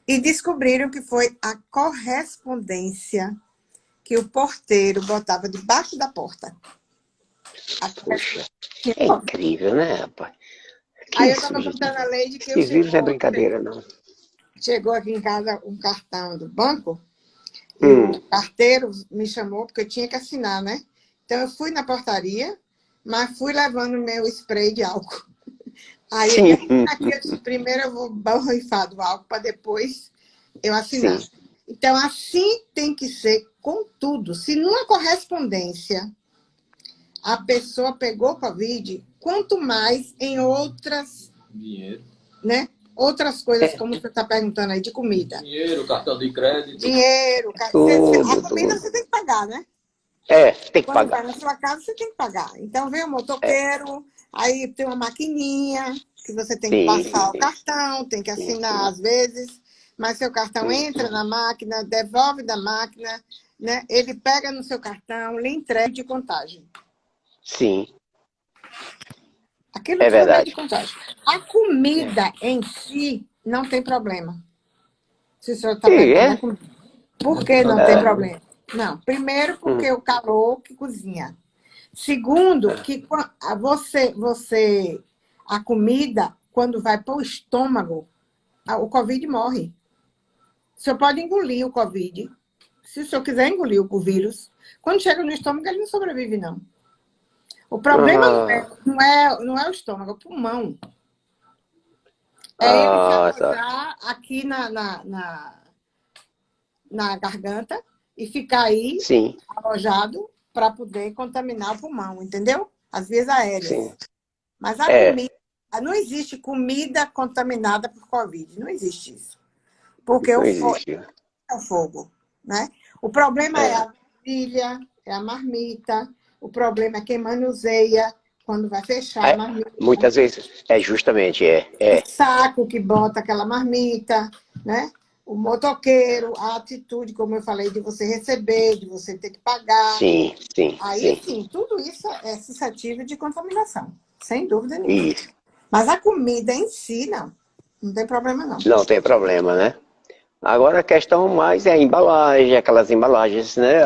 e descobriram que foi a correspondência que o porteiro botava debaixo da porta. Puxa, é incrível, né, rapaz? Aí eu estava contando a Leide que esse vírus não é brincadeira, não. Chegou aqui em casa um cartão do banco, e o carteiro me chamou, porque eu tinha que assinar, né? Então, eu fui na portaria, mas fui levando meu spray de álcool. Aí, eu disse, primeiro eu vou borrifar do álcool, para depois eu assinar. Sim. Então, assim tem que ser com tudo. Se numa correspondência a pessoa pegou Covid, quanto mais em outras... Dinheiro. Né? Outras coisas, como você está perguntando aí, de comida. Dinheiro, cartão de crédito. Dinheiro. A comida você tem que pagar, né? Tem que pagar. Quando vai na sua casa, você tem que pagar. Então, vem o motoqueiro, aí tem uma maquininha que você tem que passar o cartão, tem que assinar às vezes, mas seu cartão entra na máquina, devolve da máquina, né? Ele pega no seu cartão, lhe entrega de contagem. Sim. Aquilo tudo é de contagem. A comida em si não tem problema. Se o senhor está perguntando a comida. Por que não tem problema? Não. Primeiro, porque o calor que cozinha. Segundo, que a comida, quando vai para o estômago, o Covid morre. O senhor pode engolir o Covid. Se o senhor quiser engolir o vírus, quando chega no estômago, ele não sobrevive, não. O problema não é o estômago, é o pulmão. É ele se Ah, tá. alojar aqui na garganta e ficar aí Sim, alojado para poder contaminar o pulmão, entendeu? As vias aéreas. sim. Mas a É, comida, não existe comida contaminada por Covid, não existe isso. Porque não o fogo existe. é o fogo, né? O problema é É. a vasilha, é a marmita, o problema é quem manuseia quando vai fechar a É, marmita, muitas vezes, justamente, o é. saco que bota aquela marmita, né? O motoqueiro, a atitude, como eu falei, de você receber, de você ter que pagar. Sim, sim, Aí sim. sim, tudo isso é suscetível de contaminação, sem dúvida nenhuma. Isso. Mas a comida em si, não. Não tem problema, não. Não tem problema, né? Agora a questão mais é a embalagem, aquelas embalagens, né?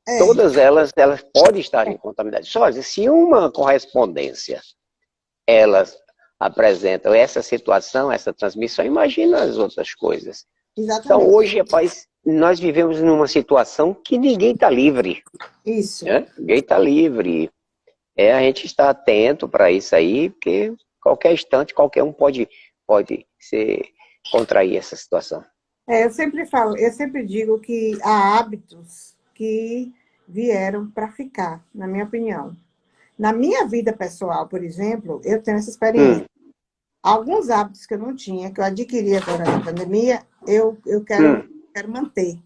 É, Todas elas podem estar em contaminadas. Só se uma correspondência elas apresentam essa situação, essa transmissão, imagina as outras coisas. Então exatamente. hoje, rapaz, nós vivemos numa situação que ninguém está livre, Isso. né? Ninguém está livre. A gente está atento para isso aí, porque qualquer instante qualquer um pode contrair essa situação. Eu sempre falo, eu sempre digo que há hábitos que vieram para ficar, na minha opinião. Na minha vida pessoal, por exemplo, eu tenho essa experiência. Hum, Alguns hábitos que eu não tinha, que eu adquiri agora na pandemia, eu hum, quero manter,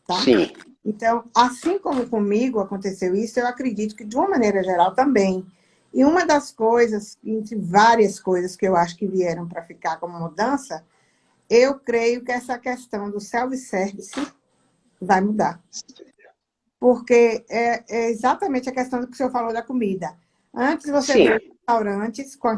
tá? sim, Então, assim como comigo aconteceu isso, eu acredito que, de uma maneira geral, também. E uma das coisas, entre várias coisas que eu acho que vieram para ficar como mudança, eu creio que essa questão do self-service vai mudar. Porque é exatamente a questão do que o senhor falou da comida. Antes você sim, via restaurantes com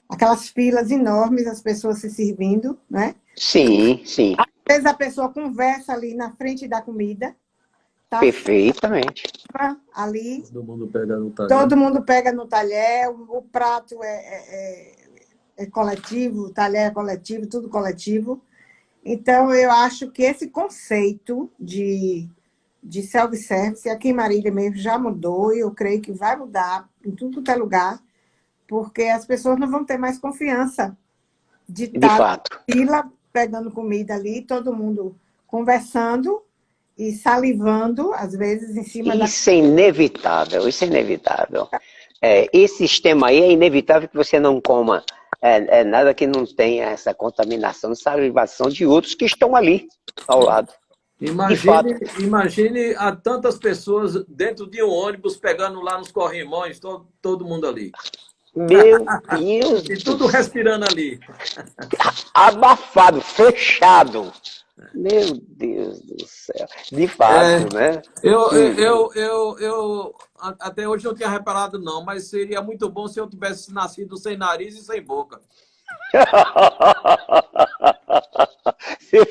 aquelas filas enormes, as pessoas se servindo, né? sim, sim, Às vezes a pessoa conversa ali na frente da comida, tá perfeitamente. ali, Todo mundo pega no talher. todo mundo pega no talher, o prato é coletivo, o talher é coletivo, tudo coletivo. Então, eu acho que esse conceito de self-service aqui em Marília mesmo já mudou e eu creio que vai mudar em tudo quanto é lugar, porque as pessoas não vão ter mais confiança de De estar fato. na fila, pegando comida ali, todo mundo conversando e salivando, às vezes, em cima da... Isso é inevitável, isso é inevitável. Esse sistema aí é inevitável que você não coma nada que não tenha essa contaminação, salivação de outros que estão ali ao lado. De fato. Imagine a tantas pessoas dentro de um ônibus pegando lá nos corrimões, todo mundo ali. Meu Deus E do tudo céu. respirando ali. Abafado, fechado. Meu Deus do céu. De fato, É, né? até hoje não tinha reparado, não, mas seria muito bom se eu tivesse nascido sem nariz e sem boca.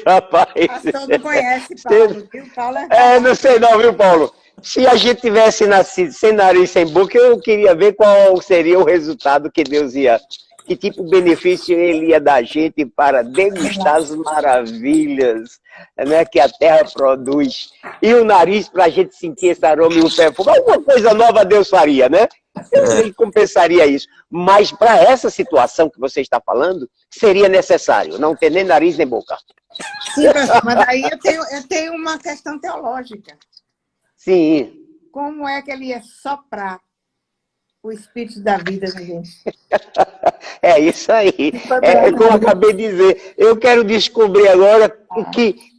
Rapaz. O pastor não conhece Paulo, viu? Paulo é Não formado. sei não, viu, Paulo? Se a gente tivesse nascido sem nariz, sem boca, eu queria ver qual seria o resultado que Deus ia, que tipo de benefício ele ia dar a gente para degustar as maravilhas, né, que a terra produz. E o nariz para a gente sentir esse aroma e o perfume. Alguma coisa nova Deus faria, né? Ele compensaria isso. Mas para essa situação que você está falando, seria necessário não ter nem nariz nem boca. Sim, pastor, mas aí eu tenho uma questão teológica. Sim. Como é que ele ia soprar o espírito da vida na gente? É isso aí. É como eu acabei de dizer. Eu quero descobrir agora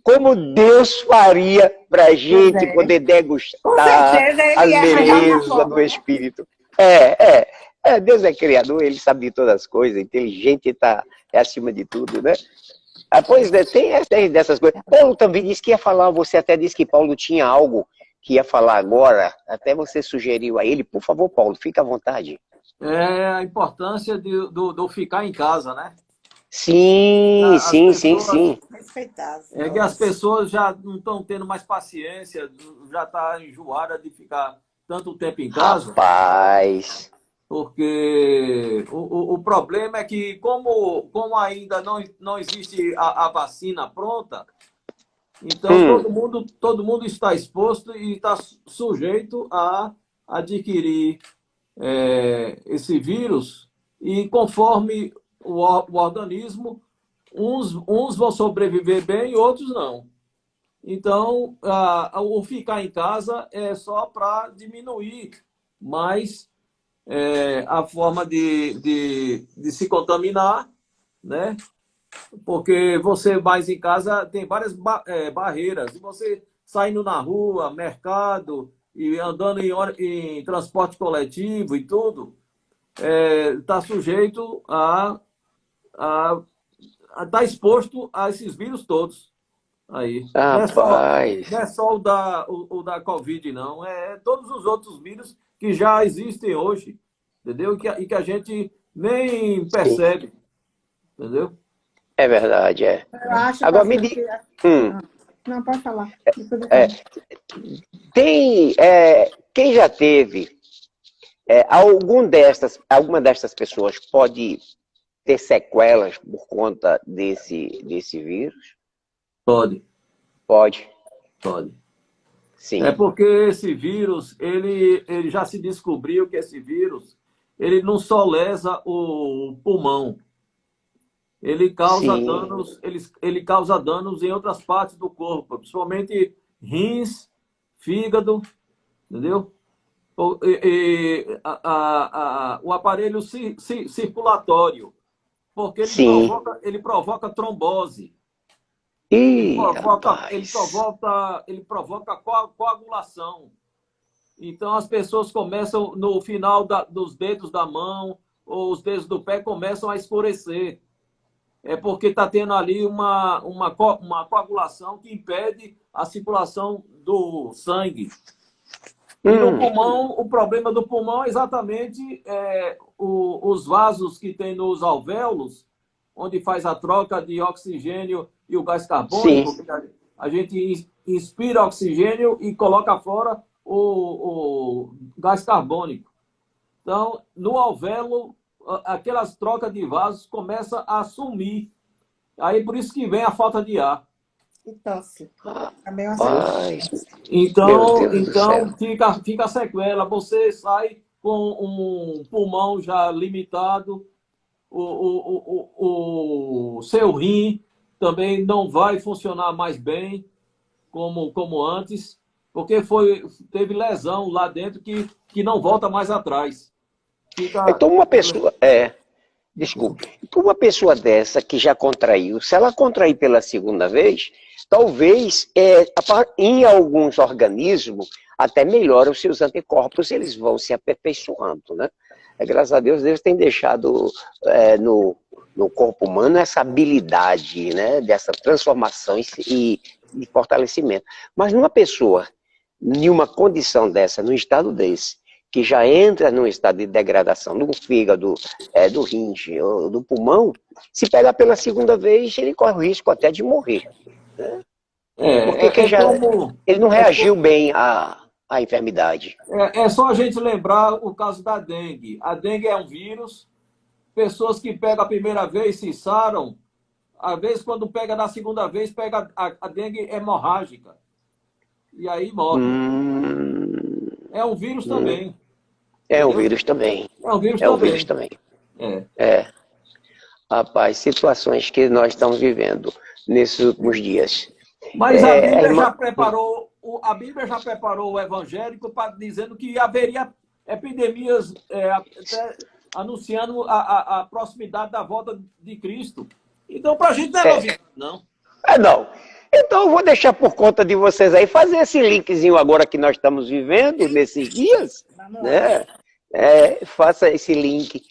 como Deus faria para a gente poder Com degustar certeza ele as ia arranjar uma belezas do forma, né? Espírito. Deus é criador, ele sabe de todas as coisas, inteligente é acima de tudo, né? Pois é, tem dessas coisas. Paulo também disse que ia falar, você até disse que Paulo tinha algo que ia falar agora, até você sugeriu a ele. Por favor, Paulo, fica à vontade. É a importância do ficar em casa, né? Sim, As sim, sim, pessoas, sim. Respeitar. é que as pessoas já não estão tendo mais paciência, já está enjoada de ficar tanto tempo em casa, Rapaz. porque o problema é que, como ainda não existe a vacina pronta, então todo mundo está exposto e está sujeito a adquirir esse vírus e conforme o organismo, uns vão sobreviver bem e outros não. Então, o ficar em casa é só para diminuir mais a forma de se contaminar, né? Porque você mais em casa tem várias barreiras. Se você saindo na rua, mercado, e andando em transporte coletivo e tudo, está sujeito a estar exposto a esses vírus todos. Aí. Rapaz, Não é só o da Covid, não. É todos os outros vírus que já existem hoje, entendeu? E que a gente nem sim, percebe, entendeu? é verdade, é. Eu acho, Agora me pastor, diga, que... hum, Não, pode falar. Depois eu é, falo. quem já teve, alguma destas pessoas pode ter sequelas por conta desse vírus? Pode, Pode, pode. É sim, porque esse vírus, ele já se descobriu que esse vírus, ele não só lesa o pulmão, sim, ele causa danos em outras partes do corpo, principalmente rins, fígado, entendeu? O aparelho circulatório, porque sim. ele provoca trombose, Ih, rapaz. ele provoca coagulação. Então as pessoas começam no final dos dedos da mão ou os dedos do pé começam a escurecer. É porque está tendo ali uma coagulação que impede a circulação do sangue. E no Hum, pulmão, o problema do pulmão é exatamente os vasos que tem nos alvéolos, onde faz a troca de oxigênio e o gás sim. carbônico. A gente inspira oxigênio e coloca fora o gás carbônico. Então, no alvéolo, aquelas trocas de vasos começam a sumir. Aí por isso que vem a falta de ar. E tosse. Também é uma sequela. Rapaz, meu Então, Deus do céu. fica a sequela. Você sai com um pulmão já limitado, o seu rim também não vai funcionar mais bem como antes, porque teve lesão lá dentro que não volta mais atrás. Fica. Então desculpe, então uma pessoa dessa que já contraiu, se ela contrair pela segunda vez, talvez em alguns organismos até melhora os seus anticorpos, eles vão se aperfeiçoando, né? Graças a Deus tem deixado no corpo humano essa habilidade, né, dessa transformação e fortalecimento. Mas numa pessoa, em uma condição dessa, num estado desse, que já entra num estado de degradação do fígado, do rim, do pulmão, se pegar pela segunda vez, ele corre o risco até de morrer. Né? Porque ele não reagiu bem à enfermidade. É só a gente lembrar o caso da dengue. A dengue é um vírus, pessoas que pegam a primeira vez se saram, às vezes quando pega na segunda vez, pega a dengue hemorrágica. E aí morre. É um vírus também. É um vírus também. É um vírus É um também. vírus também. Rapaz, situações que nós estamos vivendo nesses últimos dias. Mas a Bíblia já preparou o evangélico dizendo que haveria epidemias anunciando a proximidade da volta de Cristo. Então, para a gente não é novidade, não. Não. Então, eu vou deixar por conta de vocês aí fazer esse linkzinho agora que nós estamos vivendo nesses dias, né? Faça esse link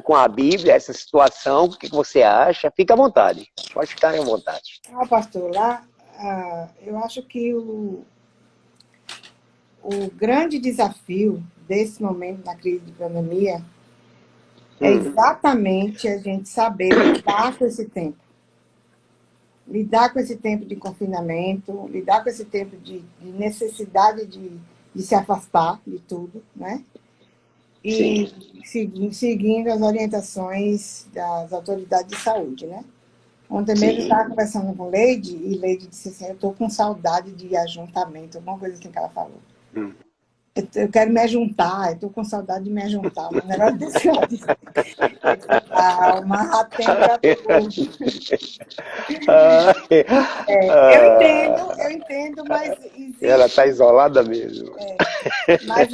com a Bíblia, essa situação, o que você acha? Fica à vontade, pode ficar à vontade. Pastor, lá eu acho que o grande desafio desse momento na crise de pandemia é exatamente a gente saber lidar com esse tempo. Lidar com esse tempo de confinamento, lidar com esse tempo de necessidade de se afastar de tudo, né? E seguindo as orientações das autoridades de saúde, né? Ontem mesmo eu estava conversando com Leide, e Leide disse assim, eu estou com saudade de ajuntamento, alguma coisa assim que ela falou. Eu quero me juntar, eu estou com saudade de me juntar, mas negócio desse lado. Calma, há tempo para tudo. Eu entendo, mas Ela existe. está isolada mesmo. Mas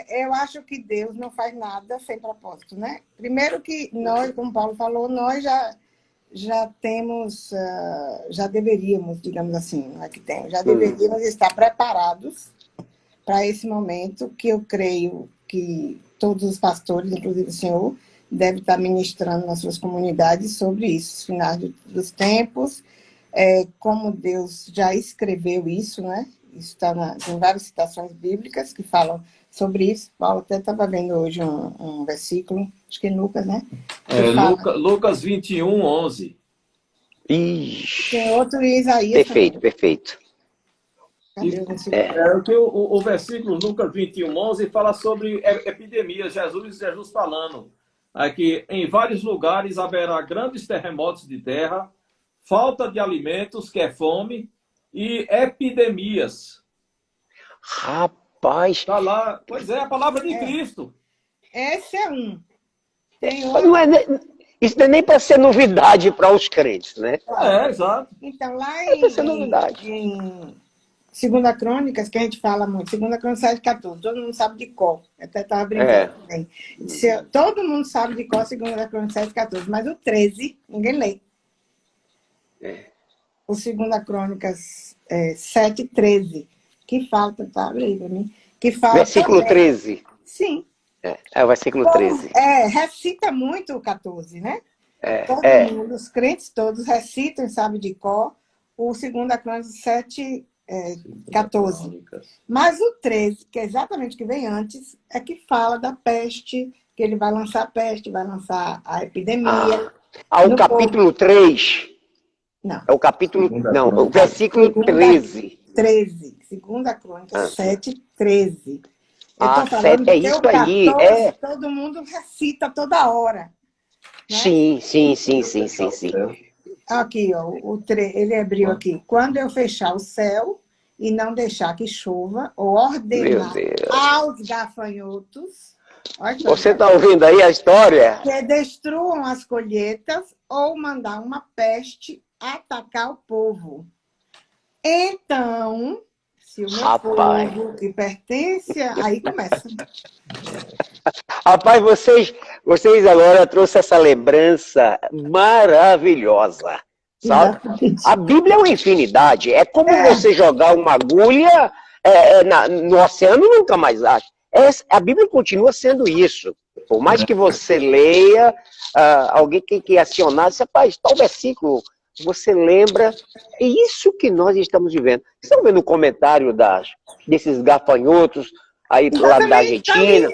eu acho que Deus não faz nada sem propósito, né? Primeiro que nós, como Paulo falou, nós já temos, já deveríamos, digamos assim, não é que temos, já deveríamos estar preparados para esse momento, que eu creio que todos os pastores, inclusive o senhor, devem estar ministrando nas suas comunidades sobre isso, os finais dos tempos, como Deus já escreveu isso, né? Isso está em várias citações bíblicas que falam sobre isso. Paulo até estava vendo hoje um versículo, acho que em Lucas, né? Lucas 21, 11. Ixi, Tem outro em Isaías perfeito, também. perfeito. Cadê o versículo? O versículo Lucas 21, 11 fala sobre epidemias. Jesus falando aqui, em vários lugares haverá grandes terremotos de terra, falta de alimentos, que é fome, e epidemias. Rapaz, Está lá, pois é, a palavra de Cristo. Esse é um. Tem não outro. isso não é nem para ser novidade para os crentes, né? Exato. Então, lá Não é para ser novidade. em 2 Crônicas, que a gente fala muito, 2 Crônicas 7,14, todo mundo sabe de cor. Eu até estava brincando também. Todo mundo sabe de cor 2 Crônicas 7,14, mas o 13, ninguém lê. O 2 Crônicas 7,13, que falta, tá? Abre aí para mim. Que fala Versículo também. 13. Sim. É o versículo 13. Recita muito o 14, né? Todo mundo, os crentes todos recitam, sabe de cor, o 2 Crônicas 7,14. Mas o 13, que é exatamente o que vem antes, é que fala da peste, que ele vai lançar a peste, vai lançar a epidemia. O capítulo 3. Não. É o capítulo. Não, o versículo 13. 13. 2 Crônicas 7,13. Eu estou falando é que isso o 14, aí. todo mundo recita toda hora. Né? Sim. Aqui, ó, ele abriu aqui. Quando eu fechar o céu e não deixar que chova, ou ordenar aos gafanhotos. Você está ouvindo aí a história? Que destruam as colheitas ou mandar uma peste atacar o povo. Então, se o meu povo que pertence, aí começa. Rapaz, vocês agora trouxeram essa lembrança maravilhosa, sabe? A Bíblia é uma infinidade. É como você jogar uma agulha no oceano e nunca mais acha. A Bíblia continua sendo isso. Por mais que você leia, alguém que acionar, rapaz, tal versículo, você lembra, é isso que nós estamos vivendo. Vocês estão vendo o comentário desses gafanhotos aí lá da Argentina,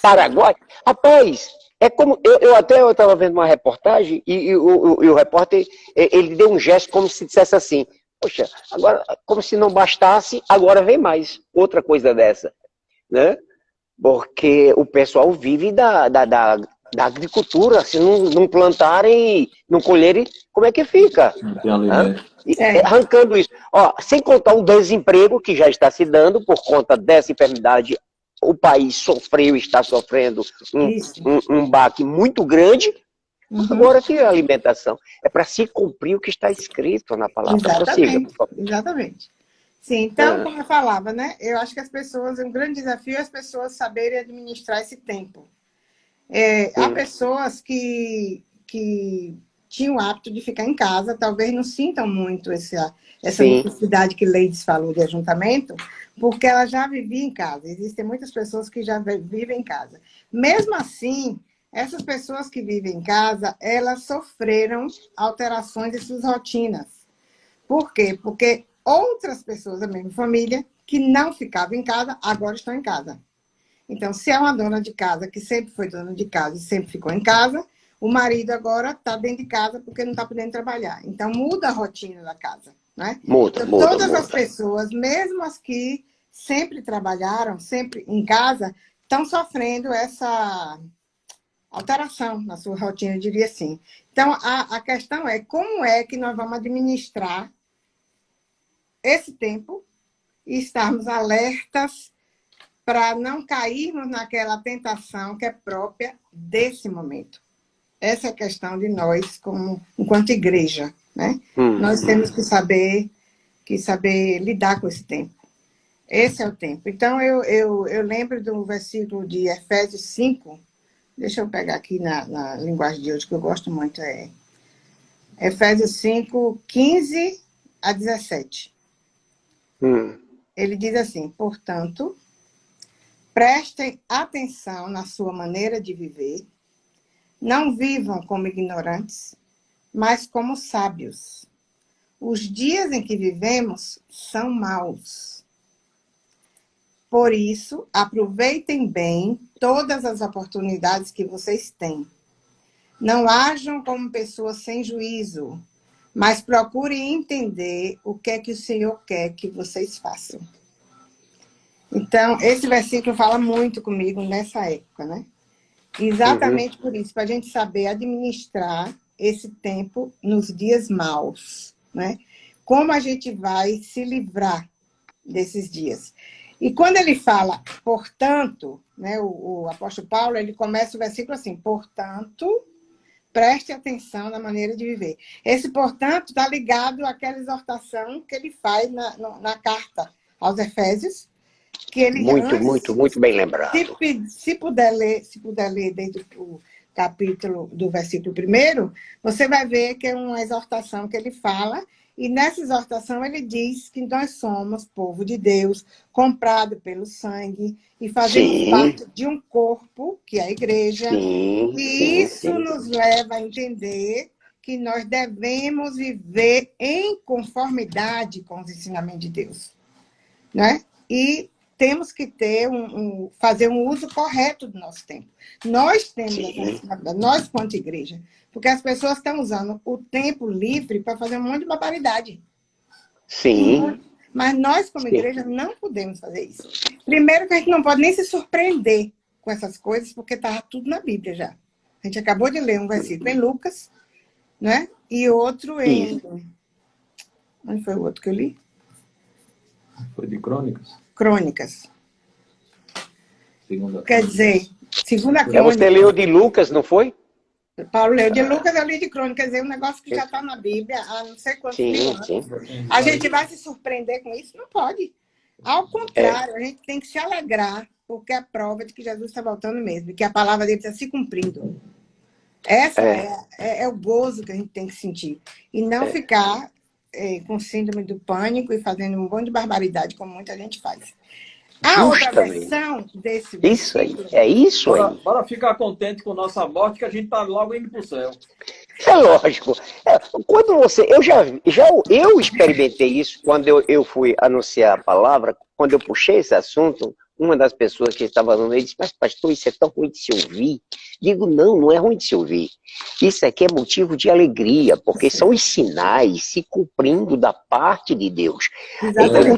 Paraguai? Rapaz, é como, eu estava vendo uma reportagem e o repórter, ele deu um gesto como se dissesse assim, poxa, agora, como se não bastasse, agora vem mais, outra coisa dessa, né? Porque o pessoal vive da agricultura, se não plantarem, não colherem, como é que fica? Não tem alimento. Arrancando isso. Sem contar o desemprego que já está se dando por conta dessa enfermidade, o país está sofrendo um baque muito grande. Agora que a alimentação é para se cumprir o que está escrito na palavra. Exatamente. Sim, então, como eu falava, né? Eu acho que um grande desafio é as pessoas saberem administrar esse tempo. Há pessoas que tinham o hábito de ficar em casa, talvez não sintam muito essa necessidade que Leides falou de ajuntamento, porque ela já vivia em casa. Existem muitas pessoas que já vivem em casa. Mesmo assim, essas pessoas que vivem em casa, elas sofreram alterações em suas rotinas. Por quê? Porque outras pessoas da mesma família que não ficavam em casa, agora estão em casa. Então, se é uma dona de casa que sempre foi dona de casa e sempre ficou em casa, o marido agora está dentro de casa porque não está podendo trabalhar. Então, muda a rotina da casa. Né? Todas as pessoas, mesmo as que sempre trabalharam, sempre em casa, estão sofrendo essa alteração na sua rotina, eu diria assim. Então, a questão é como é que nós vamos administrar esse tempo e estarmos alertas para não cairmos naquela tentação que é própria desse momento. Essa é a questão de nós, enquanto igreja, né? Nós temos que saber lidar com esse tempo. Esse é o tempo. Então, eu lembro do versículo de Efésios 5, deixa eu pegar aqui na linguagem de hoje, que eu gosto muito, Efésios 5, 15 a 17. Ele diz assim: portanto, prestem atenção na sua maneira de viver, não vivam como ignorantes, mas como sábios. Os dias em que vivemos são maus. Por isso, aproveitem bem todas as oportunidades que vocês têm. Não ajam como pessoas sem juízo, mas procurem entender o que é que o Senhor quer que vocês façam. Então, esse versículo fala muito comigo nessa época, né? Exatamente por isso, para a gente saber administrar esse tempo nos dias maus, né? Como a gente vai se livrar desses dias. E quando ele fala, portanto, né, o apóstolo Paulo, ele começa o versículo assim: portanto, preste atenção na maneira de viver. Esse, portanto, está ligado àquela exortação que ele faz na carta aos Efésios, que ele muito bem lembrado. Se puder ler desde o capítulo do versículo 1, você vai ver que é uma exortação que ele fala. E nessa exortação ele diz que nós somos povo de Deus, comprado pelo sangue, e fazemos parte de um corpo, que é a igreja. E isso nos leva a entender que nós devemos viver em conformidade com os ensinamentos de Deus, né? E temos que ter fazer um uso correto do nosso tempo. Nós temos essa responsabilidade, nós quanto igreja. Porque as pessoas estão usando o tempo livre para fazer um monte de barbaridade. Sim. Mas nós, como igreja, não podemos fazer isso. Primeiro que a gente não pode nem se surpreender com essas coisas, porque está tudo na Bíblia já. A gente acabou de ler um versículo em Lucas, né? E outro em... Onde foi o outro que eu li? Foi de Crônicas? Crônicas. Segunda Quer dizer, segunda Crônica. Você leu de Lucas, não foi? Paulo leu de Lucas, eu li de Crônicas. Quer dizer, um negócio que já está na Bíblia há não sei quantos mil anos. A gente vai se surpreender com isso? Não pode. Ao contrário, a gente tem que se alegrar, porque é a prova de que Jesus está voltando mesmo, e que a palavra dele está se cumprindo. Essa é o gozo que a gente tem que sentir. E não ficar com síndrome do pânico e fazendo um monte de barbaridade, como muita gente faz. A outra versão desse versículo... Isso aí. Bora ficar contente com nossa morte, que a gente está logo indo para o céu. É lógico. Quando eu experimentei isso quando eu fui anunciar a palavra, quando eu puxei esse assunto. Uma das pessoas que estava falando, ele disse: mas pastor, isso é tão ruim de se ouvir. Digo: não é ruim de se ouvir. Isso aqui é motivo de alegria, porque são os sinais se cumprindo da parte de Deus. Então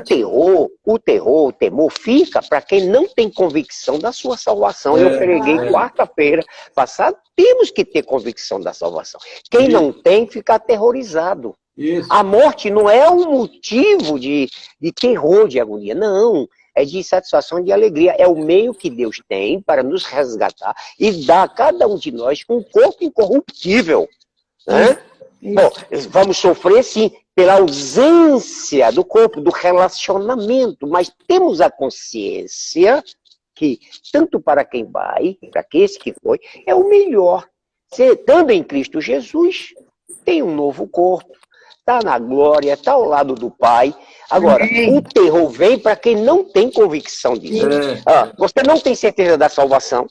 o temor fica para quem não tem convicção da sua salvação. Eu preguei quarta-feira passada, temos que ter convicção da salvação. Quem não tem, fica aterrorizado. Isso. A morte não é um motivo de terror, de agonia, não. É de satisfação, de alegria. É o meio que Deus tem para nos resgatar e dar a cada um de nós um corpo incorruptível. Né? Bom, vamos sofrer, sim, pela ausência do corpo, do relacionamento, mas temos a consciência que, tanto para quem vai, para esse que foi, é o melhor. Estando em Cristo Jesus, tem um novo corpo, está na glória, está ao lado do Pai. Agora, o terror vem para quem não tem convicção disso. Você não tem certeza da salvação.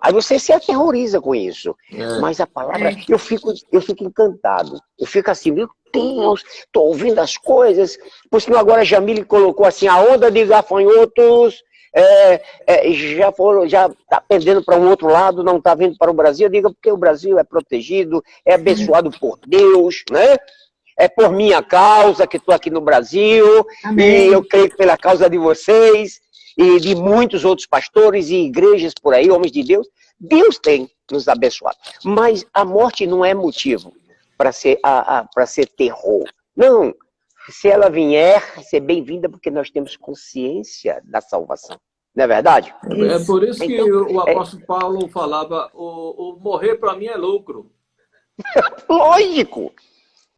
Aí você se aterroriza com isso. Mas a palavra, eu fico encantado. Eu fico assim, meu Deus, estou ouvindo as coisas. Por isso agora a Jamile colocou assim: a onda de gafanhotos já está pendendo para um outro lado, não está vindo para o Brasil. Eu digo porque o Brasil é protegido, é abençoado por Deus, né? É por minha causa que estou aqui no Brasil. Amém. E eu creio que pela causa de vocês e de muitos outros pastores e igrejas por aí, homens de Deus. Deus tem nos abençoado. Mas a morte não é motivo para ser terror. Não. Se ela vier, ser bem-vinda, porque nós temos consciência da salvação. Não é verdade? É por isso que Então, o apóstolo Paulo falava, o morrer para mim é lucro. lógico.